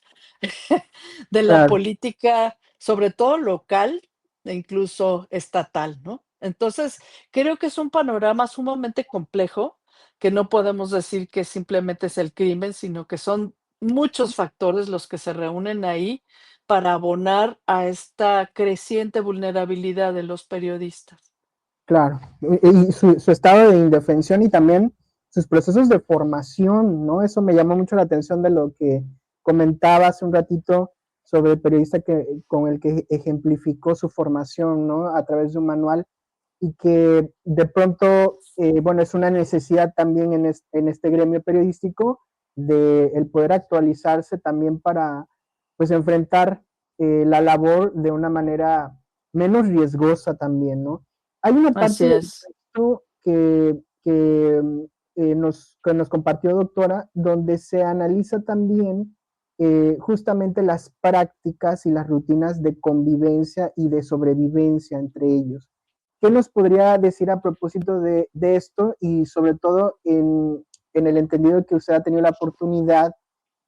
de la claro. política, sobre todo local e incluso estatal, ¿no? Entonces, creo que es un panorama sumamente complejo, que no podemos decir que simplemente es el crimen, sino que son muchos factores los que se reúnen ahí para abonar a esta creciente vulnerabilidad de los periodistas. Claro, y su estado de indefensión y también sus procesos de formación, ¿no? Eso me llamó mucho la atención de lo que comentaba hace un ratito sobre el periodista con el que ejemplificó su formación, ¿no? A través de un manual y que de pronto, bueno, es una necesidad también en este gremio periodístico de el poder actualizarse también para, pues, enfrentar la labor de una manera menos riesgosa también, ¿no? Hay una parte Así del es, texto que nos compartió doctora, donde se analiza también justamente las prácticas y las rutinas de convivencia y de sobrevivencia entre ellos. ¿Qué nos podría decir a propósito de esto y sobre todo en el entendido que usted ha tenido la oportunidad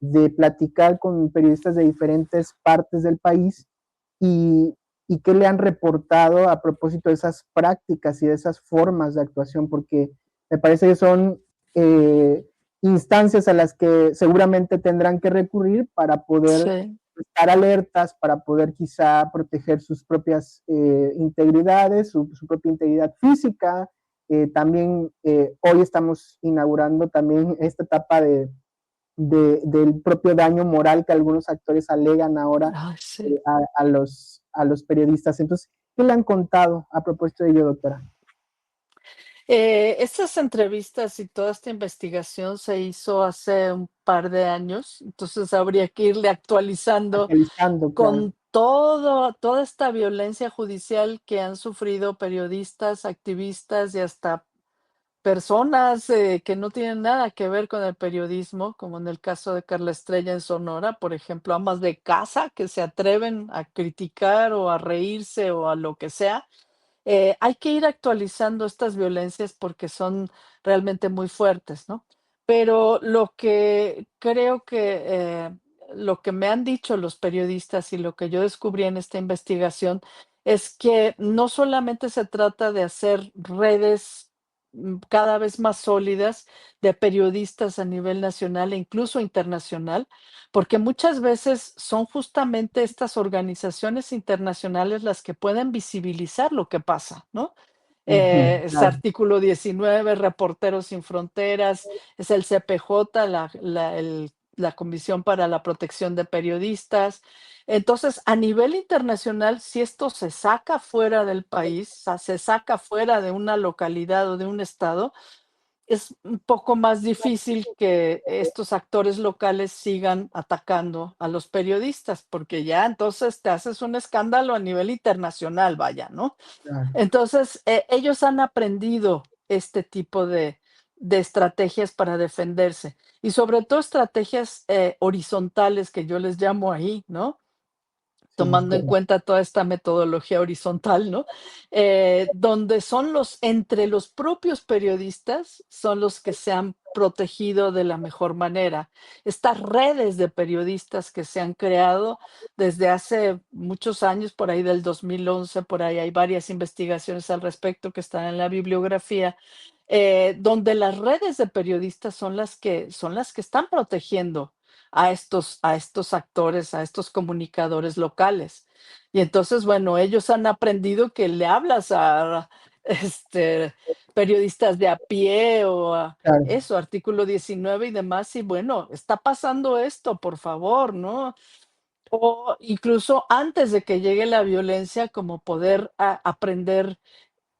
de platicar con periodistas de diferentes partes del país y, y qué le han reportado a propósito de esas prácticas y de esas formas de actuación? Porque Me parece que son eh, instancias a las que seguramente tendrán que recurrir para poder Sí. estar alertas, para poder quizá proteger sus propias integridades, su propia integridad física. También hoy estamos inaugurando también esta etapa del propio daño moral que algunos actores alegan ahora Ay, sí. a los periodistas. Entonces, ¿qué le han contado a propósito de ello, doctora? Estas entrevistas y toda esta investigación se hizo hace un par de años, entonces habría que irle actualizando Actualizando, claro. con toda esta violencia judicial que han sufrido periodistas, activistas y hasta personas, que no tienen nada que ver con el periodismo, como en el caso de Carla Estrella en Sonora, por ejemplo, amas de casa que se atreven a criticar o a reírse o a lo que sea. Hay que ir actualizando estas violencias porque son realmente muy fuertes, ¿no? Pero lo que creo que, lo que me han dicho los periodistas y lo que yo descubrí en esta investigación es que no solamente se trata de hacer redes cada vez más sólidas de periodistas a nivel nacional e incluso internacional, porque muchas veces son justamente estas organizaciones internacionales las que pueden visibilizar lo que pasa, ¿no? Ujú, Es claro, Artículo 19, Reporteros Sin Fronteras, es el CPJ, la Comisión para la Protección de Periodistas. Entonces, a nivel internacional, si esto se saca fuera del país, se saca fuera de una localidad o de un estado, es un poco más difícil que estos actores locales sigan atacando a los periodistas, porque ya entonces te haces un escándalo a nivel internacional, vaya, ¿no? claro. Entonces, ellos han aprendido este tipo de estrategias para defenderse y sobre todo estrategias horizontales que yo les llamo ahí, ¿no? Sí, Tomando en correcto. cuenta toda esta metodología horizontal, ¿no? Donde son entre los propios periodistas, son los que se han protegido de la mejor manera. Estas redes de periodistas que se han creado desde hace muchos años, por ahí del 2011, por ahí hay varias investigaciones al respecto que están en la bibliografía, donde las redes de periodistas son las que están protegiendo a estos actores, a estos comunicadores locales. Y entonces, bueno, ellos han aprendido que le hablas a, periodistas de a pie o a Claro, eso, Artículo 19 y demás, y bueno, está pasando esto, por favor, ¿no? O incluso antes de que llegue la violencia, como poder aprender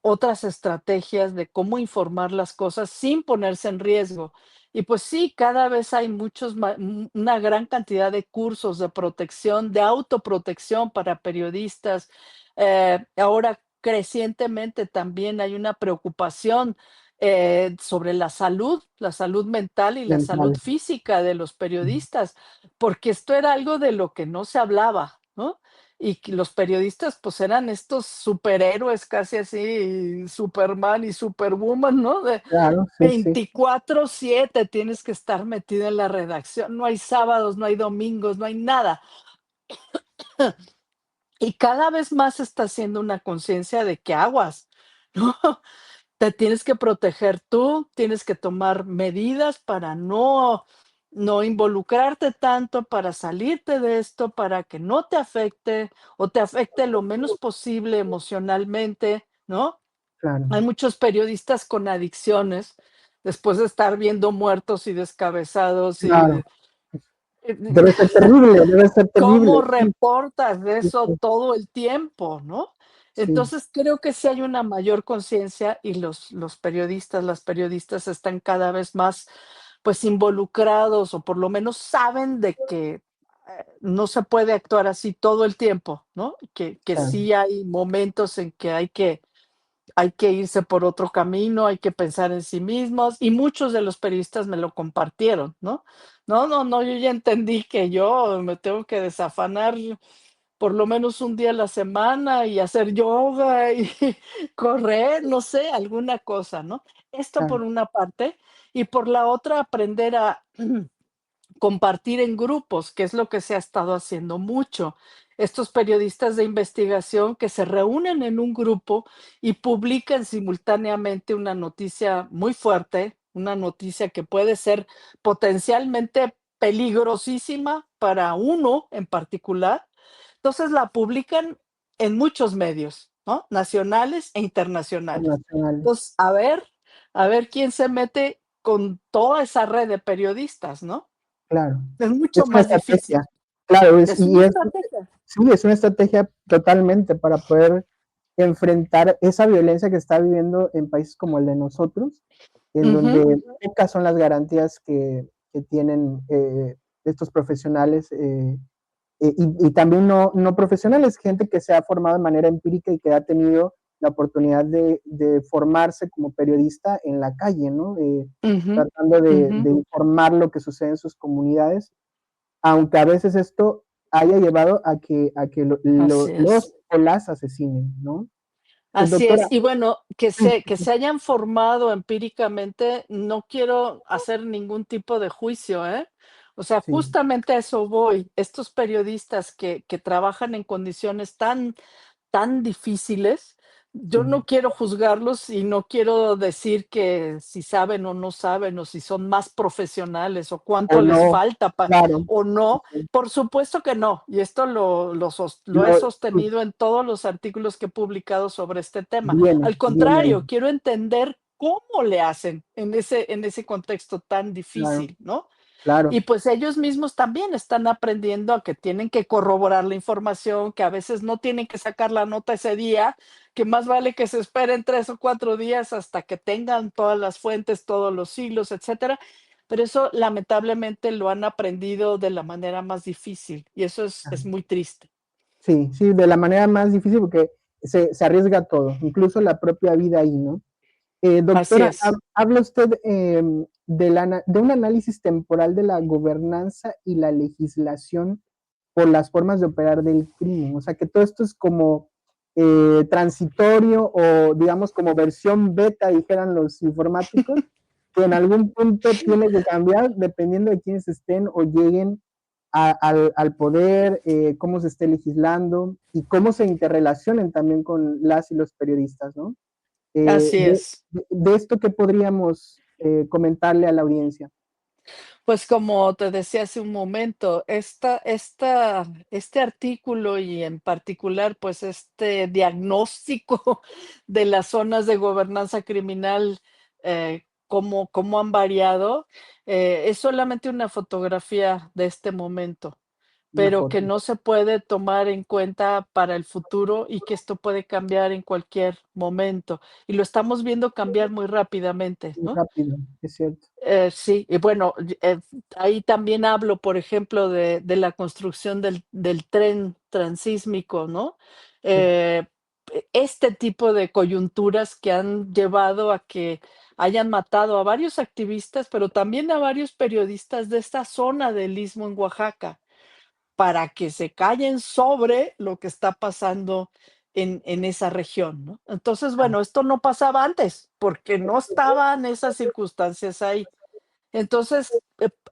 otras estrategias de cómo informar las cosas sin ponerse en riesgo. Y pues sí, cada vez hay una gran cantidad de cursos de protección, de autoprotección para periodistas. Ahora, crecientemente también hay una preocupación sobre la salud mental y la salud mental. física de los periodistas, porque esto era algo de lo que no se hablaba, ¿no? Y que los periodistas, pues, eran estos superhéroes, casi así, Superman y Superwoman, ¿no? De Claro, sí, sí, 24/7 tienes que estar metida en la redacción, no hay sábados, no hay domingos, no hay nada. Y cada vez más se está haciendo una conciencia de que aguas, ¿no? Te tienes que proteger tú, tienes que tomar medidas para no involucrarte tanto, para salirte de esto, para que no te afecte o te afecte lo menos posible emocionalmente, ¿no? claro, Hay muchos periodistas con adicciones después de estar viendo muertos y descabezados claro. y, eh, Debe ser terrible. ¿cómo Sí, reportas de sí, eso sí, todo el tiempo, no? sí, Entonces, creo que sí hay una mayor conciencia y los periodistas, las periodistas están cada vez más, pues, involucrados, o por lo menos saben de que, no se puede actuar así todo el tiempo, ¿no? Que claro, sí hay momentos en que hay que irse por otro camino, hay que pensar en sí mismos, y muchos de los periodistas me lo compartieron, ¿no? No, no, no, yo ya entendí que yo me tengo que desafanar por lo menos un día a la semana y hacer yoga y correr, no sé, alguna cosa, ¿no? Esto claro. por una parte, y por la otra aprender a compartir en grupos, que es lo que se ha estado haciendo mucho. estos periodistas de investigación que se reúnen en un grupo y publican simultáneamente una noticia muy fuerte, una noticia que puede ser potencialmente peligrosísima para uno en particular. Entonces la publican en muchos medios, ¿no? Nacionales e internacionales. internacionales, Entonces, a ver quién se mete con toda esa red de periodistas, ¿no? claro. Es Es mucho una más difícil. estrategia, claro, Es una estrategia. sí, es una estrategia totalmente para poder enfrentar esa violencia que está viviendo en países como el de nosotros, en Ujú, donde pocas son las garantías que tienen estos profesionales y también no profesionales, gente que se ha formado de manera empírica y que ha tenido la oportunidad de formarse como periodista en la calle, ¿no? ujú, Tratando ujú. de informar lo que sucede en sus comunidades, aunque a veces esto haya llevado a que Así los es. o las asesinen, ¿no? Así Doctora, es. Y bueno, sí, que se hayan formado empíricamente, no quiero hacer ningún tipo de juicio, ¿eh? O sea, sí, justamente a eso voy. Estos periodistas que trabajan en condiciones tan difíciles, yo sí, no quiero juzgarlos y no quiero decir que si saben o no saben, o si son más profesionales, o o cuánto les no, falta pa claro, o no. sí, Por supuesto que no, y esto lo he lo sostenido en todos los artículos que he publicado sobre este tema. viene, Al bien ahí, contrario, quiero entender cómo le hacen en ese contexto tan claro, difícil, ¿no? claro, Y pues ellos mismos también están aprendiendo a que tienen que corroborar la información, que a veces no tienen que sacar la nota ese día, que más vale que se esperen 3 o 4 días hasta que tengan todas las fuentes, todos los hilos, etcétera. Pero eso lamentablemente lo han aprendido de la manera más difícil y eso es muy triste. sí, sí, de la manera más difícil porque se arriesga todo, incluso la propia vida ahí, ¿no? Así Doctora, es. habla usted de un análisis temporal de la gobernanza y la legislación por las formas de operar del crimen. O sea, que todo esto es como transitorio o, digamos, como versión beta, dijeran los informáticos, que en algún punto tiene que cambiar dependiendo de quiénes estén o lleguen al poder, cómo se esté legislando y cómo se interrelacionen también con las y los periodistas, ¿no? Eh, Así de, es. de esto, ¿qué podríamos comentarle a la audiencia? Pues como te decía hace un momento, este artículo y en particular, pues este diagnóstico de las zonas de gobernanza criminal, cómo han variado, es solamente una fotografía de este momento, Una pero que foto, no se puede tomar en cuenta para el futuro y que esto puede cambiar en cualquier momento. Y lo estamos viendo cambiar muy rápidamente, muy ¿no? rápido, es cierto. Sí, y bueno, ahí también hablo, por ejemplo, de la construcción del tren transísmico, ¿no? Sí, Eh, este tipo de coyunturas que han llevado a que hayan matado a varios activistas, pero también a varios periodistas de esta zona del Istmo en Oaxaca, para que se callen sobre lo que está pasando en esa región, ¿no? Entonces, claro. bueno, esto no pasaba antes, porque no estaban esas circunstancias ahí. Entonces,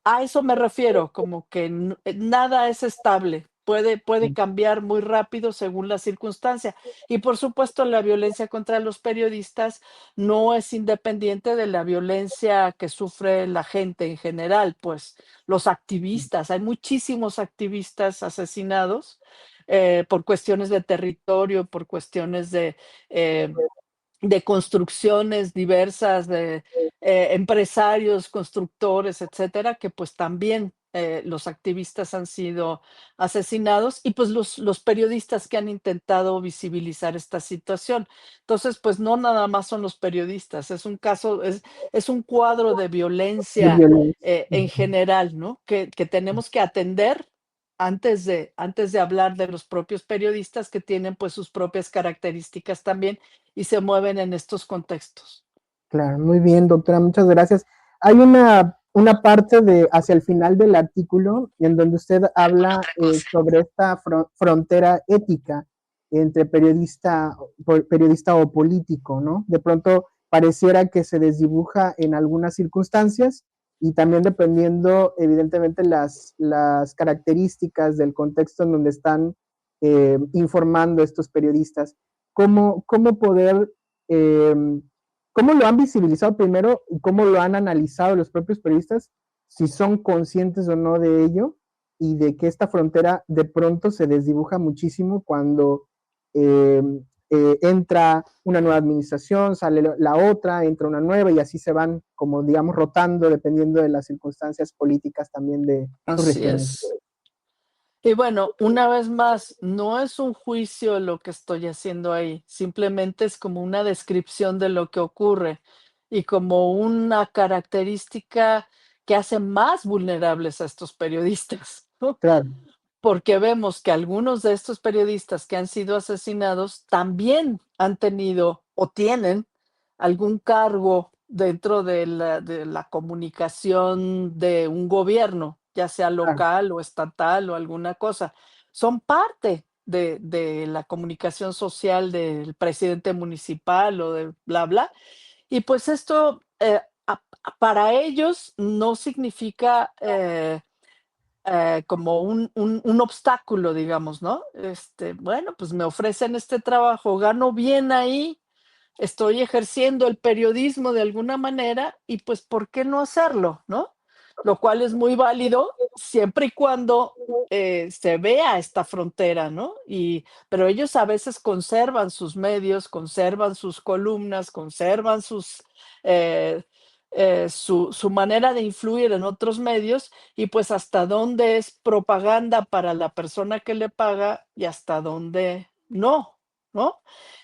a eso me refiero, como que nada es estable, puede Sí, cambiar muy rápido según la circunstancia. Y por supuesto, la violencia contra los periodistas no es independiente de la violencia que sufre la gente en general, pues los sí, activistas, hay muchísimos activistas asesinados por cuestiones de territorio, por cuestiones eh, de construcciones diversas, de, empresarios, constructores, etcétera, que, pues, también, los activistas han sido asesinados y, pues, los periodistas que han intentado visibilizar esta situación. Entonces, pues, no nada más son los periodistas, es un cuadro de de violencia, violencia. en Ujú. general, ¿no? Que tenemos que atender antes de hablar de los propios periodistas que tienen, pues, sus propias características también y se mueven en estos contextos. Claro, muy bien, doctora, muchas gracias. Hay una parte de hacia el final del artículo en donde usted habla sobre esta frontera ética entre periodista o político, ¿no? De pronto pareciera que se desdibuja en algunas circunstancias y también dependiendo, evidentemente, las características del contexto en donde están informando a estos periodistas. ¿Cómo poder, cómo lo han visibilizado primero y cómo lo han analizado los propios periodistas, si son conscientes o no de ello y de que esta frontera de pronto se desdibuja muchísimo cuando eh, entra una nueva administración, sale la otra, entra una nueva y así se van como digamos rotando dependiendo de las circunstancias políticas también de sus Así regiones? es. Y bueno, una vez más, no es un juicio lo que estoy haciendo ahí, simplemente es como una descripción de lo que ocurre y como una característica que hace más vulnerables a estos periodistas, ¿no? Claro, Porque vemos que algunos de estos periodistas que han sido asesinados también han tenido o tienen algún cargo dentro de la comunicación de un gobierno, ya sea claro, local o estatal o alguna cosa. Son parte de la comunicación social del presidente municipal o de bla, bla. Y pues esto, para ellos no significa, como un obstáculo, digamos, ¿no? Bueno, pues me ofrecen este trabajo, gano bien ahí, estoy ejerciendo el periodismo de alguna manera y pues, ¿por qué no hacerlo, no? Lo cual es muy válido siempre y cuando, se vea esta frontera, ¿no? Pero ellos a veces conservan sus medios, conservan sus columnas, conservan eh, su manera de influir en otros medios y, pues, hasta dónde es propaganda para la persona que le paga y hasta dónde no, ¿no?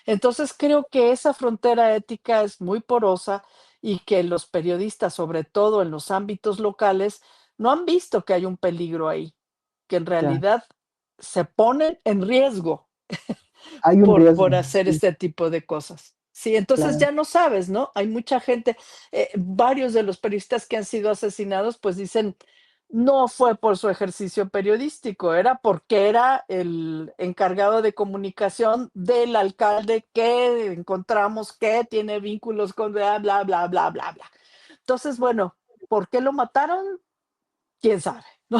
Entonces, creo que esa frontera ética es muy porosa y que los periodistas, sobre todo en los ámbitos locales, no han visto que hay un peligro ahí, que en claro. realidad se ponen en riesgo Hay un por riesgo, hacer sí, este tipo de cosas. Sí, entonces claro. ya no sabes, ¿no? Hay mucha gente, varios de los periodistas que han sido asesinados, pues dicen, no fue por su ejercicio periodístico, era porque era el encargado de comunicación del alcalde que encontramos que tiene vínculos con bla, bla, bla, bla, bla, bla. Entonces, bueno, ¿por qué lo mataron? Quién sabe, ¿no?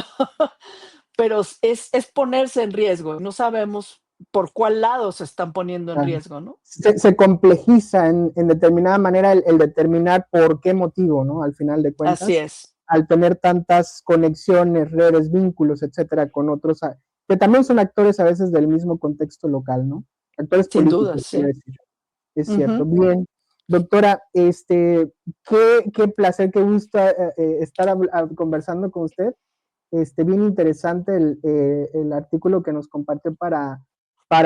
Pero es ponerse en riesgo, no sabemos por cuál lado se están poniendo en Claro. riesgo, ¿no? Se complejiza en determinada manera el determinar por qué motivo, ¿no? Al final de Así cuentas, es, al tener tantas conexiones, redes, vínculos, etcétera, con otros, que también son actores a veces del mismo contexto local, ¿no? Actores sin duda, políticos, quiero sí. decir. Es cierto. Ujú. Bien. Doctora, qué placer, qué gusto estar conversando con usted. Bien interesante el artículo que nos compartió para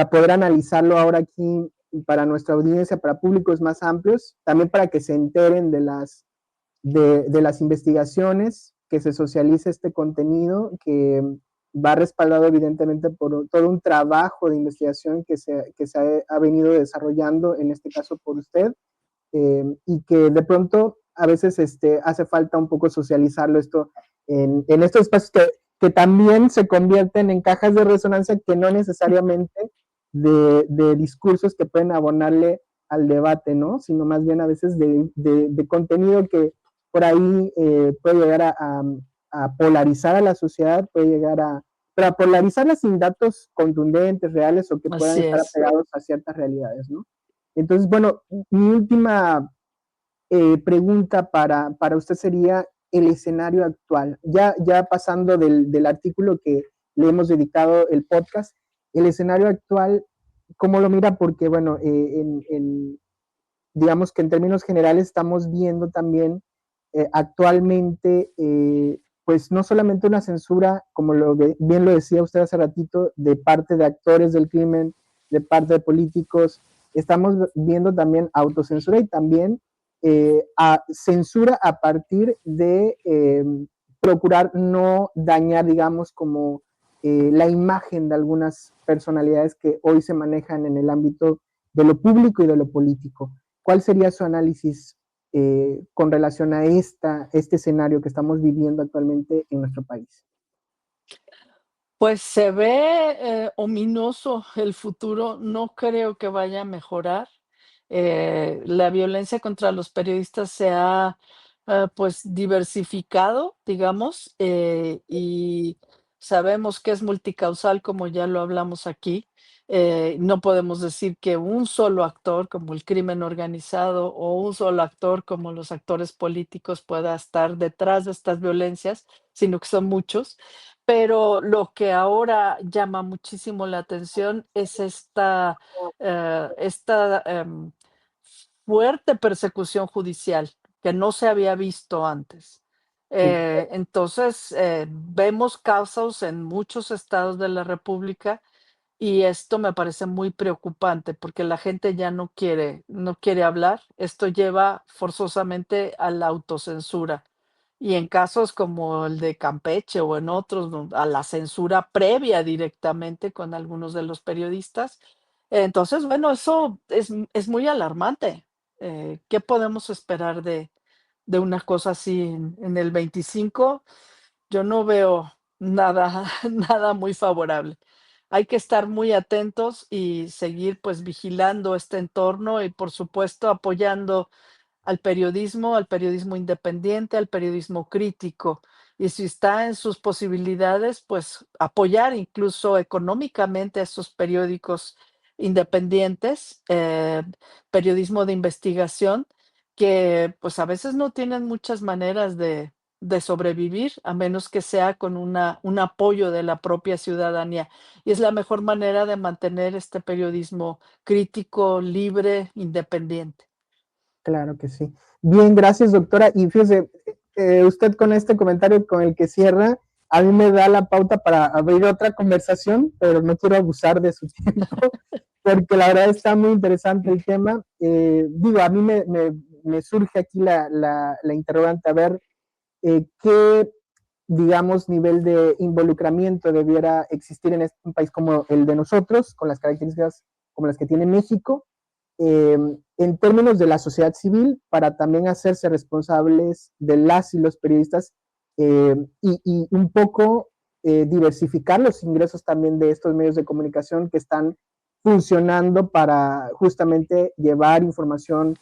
poder analizarlo ahora aquí para nuestra audiencia, para públicos más amplios, también para que se enteren de las investigaciones, que se socialice este contenido, que va respaldado evidentemente por todo un trabajo de investigación que se ha venido desarrollando, en este caso por usted, y que de pronto a veces hace falta un poco socializarlo esto en estos espacios que también se convierten en cajas de resonancia que no necesariamente de discursos que pueden abonarle al debate, ¿no? Sino más bien a veces de contenido que por ahí puede llegar a polarizar a la sociedad, puede llegar pero a polarizarla sin datos contundentes, reales o que puedan Así estar es. apegados a ciertas realidades, ¿no? Entonces, bueno, mi última pregunta para usted sería el escenario actual. Ya pasando del artículo que le hemos dedicado el podcast, el escenario actual, ¿cómo lo mira? Porque, bueno, digamos que en términos generales estamos viendo también actualmente, pues no solamente una censura, como bien lo decía usted hace ratito, de parte de actores del crimen, de parte de políticos, estamos viendo también autocensura y también censura a partir de procurar no dañar, digamos, como la imagen de algunas personalidades que hoy se manejan en el ámbito de lo público y de lo político. ¿Cuál sería su análisis con relación a este escenario que estamos viviendo actualmente en nuestro país? Pues se ve, ominoso el futuro, no creo que vaya a mejorar. La violencia contra los periodistas se ha, pues, diversificado, digamos, y sabemos que es multicausal, como ya lo hablamos aquí. No podemos decir que un solo actor, como el crimen organizado, o un solo actor, como los actores políticos, pueda estar detrás de estas violencias, sino que son muchos. Pero lo que ahora llama muchísimo la atención es esta fuerte persecución judicial que no se había visto antes. Sí, Entonces, vemos casos en muchos estados de la República y esto me parece muy preocupante porque la gente ya no quiere hablar. Esto lleva forzosamente a la autocensura. Y en casos como el de Campeche o en otros, a la censura previa directamente con algunos de los periodistas. Entonces, bueno, eso es muy alarmante. ¿Qué podemos esperar de una cosa así en el 25? Yo no veo nada, nada muy favorable. Hay que estar muy atentos y seguir, pues, vigilando este entorno y, por supuesto, apoyando al periodismo independiente, al periodismo crítico. Y si está en sus posibilidades, pues apoyar incluso económicamente a esos periódicos independientes, periodismo de investigación, que pues a veces no tienen muchas maneras de sobrevivir, a menos que sea con un apoyo de la propia ciudadanía. Y es la mejor manera de mantener este periodismo crítico, libre, independiente. claro que sí. Bien, gracias, doctora. Y fíjese, usted con este comentario con el que cierra, a mí me da la pauta para abrir otra conversación, pero no quiero abusar de su tiempo, porque la verdad está muy interesante el tema. Digo, a mí me surge aquí la interrogante, a ver qué, digamos, nivel de involucramiento debiera existir en un país como el de nosotros, con las características como las que tiene México, en términos de la sociedad civil, para también hacerse responsables de las y los periodistas y un poco diversificar los ingresos también de estos medios de comunicación que están funcionando para justamente llevar información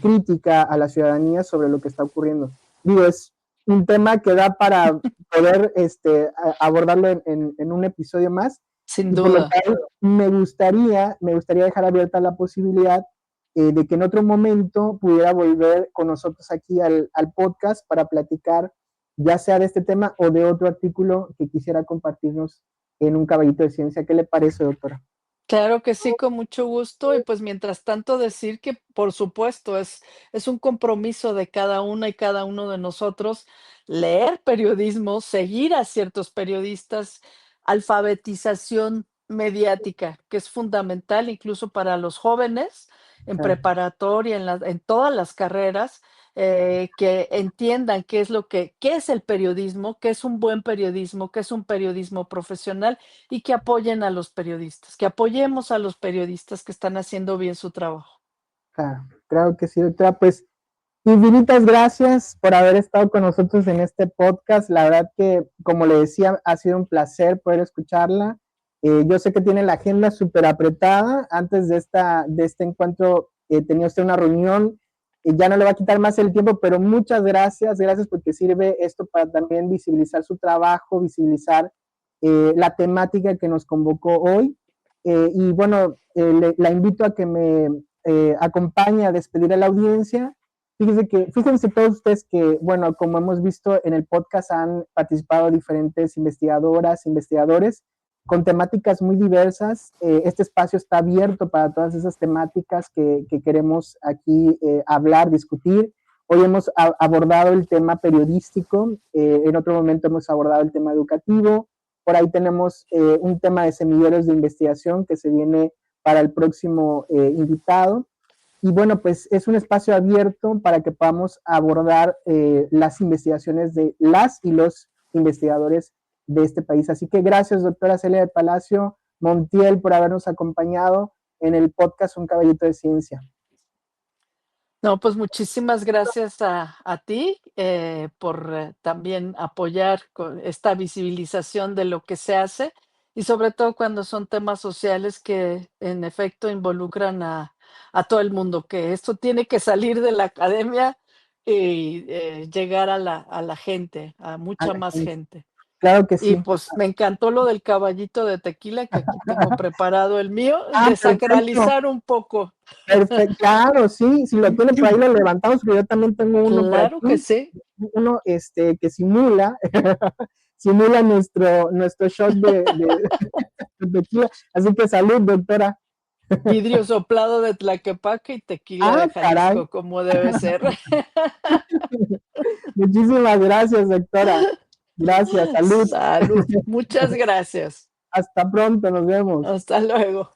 crítica a la ciudadanía sobre lo que está ocurriendo. Digo, es un tema que da para poder abordarlo en un episodio más, Sin y por lo duda. cual me gustaría dejar abierta la posibilidad de que en otro momento pudiera volver con nosotros aquí al podcast para platicar ya sea de este tema o de otro artículo que quisiera compartirnos en un caballito de ciencia. ¿Qué le parece, doctora? Claro que sí, con mucho gusto. Y pues mientras tanto decir que, por supuesto, es un compromiso de cada una y cada uno de nosotros leer periodismo, seguir a ciertos periodistas, alfabetización mediática, que es fundamental incluso para los jóvenes en Claro, preparatoria, en todas las carreras, que entiendan qué es el periodismo, qué es un buen periodismo, qué es un periodismo profesional y que apoyen a los periodistas, que apoyemos a los periodistas que están haciendo bien su trabajo. claro, claro que sí, doctora. Pues infinitas gracias por haber estado con nosotros en este podcast. La verdad que, como le decía, ha sido un placer poder escucharla. Yo sé que tiene la agenda súper apretada. Antes de este encuentro tenía usted una reunión. Ya no le va a quitar más el tiempo, pero muchas gracias. Gracias porque sirve esto para también visibilizar su trabajo, visibilizar la temática que nos convocó hoy. Y bueno, la invito a que me acompañe a despedir a la audiencia. Fíjense todos ustedes que, bueno, como hemos visto en el podcast, han participado diferentes investigadoras, investigadores con temáticas muy diversas. Este espacio está abierto para todas esas temáticas que queremos aquí hablar, discutir. Hoy hemos abordado el tema periodístico, en otro momento hemos abordado el tema educativo, por ahí tenemos un tema de semilleros de investigación que se viene para el próximo invitado. Y bueno, pues es un espacio abierto para que podamos abordar las investigaciones de las y los investigadores de este país. Así que gracias, doctora Celia de Palacio Montiel, por habernos acompañado en el podcast Un Caballito de Ciencia. No, pues muchísimas gracias a ti por también apoyar con esta visibilización de lo que se hace y sobre todo cuando son temas sociales que en efecto involucran a todo el mundo, que esto tiene que salir de la academia y llegar a la gente, a A mucha la más gente. gente. Claro que Y sí. pues me encantó lo del caballito de tequila, que aquí tengo preparado el mío, Perfecto. desacralizar un poco. Claro, sí, si lo tiene por ahí lo levantamos, porque yo también tengo uno por Claro que aquí, sí. uno, que simula simula nuestro shot de tequila. Así que salud, doctora. Vidrio soplado de Tlaquepaque y tequila de Caray. Jalisco, como debe ser. Muchísimas gracias, doctora. Gracias, salud. Salud. Muchas gracias. Hasta pronto, nos vemos. Hasta luego.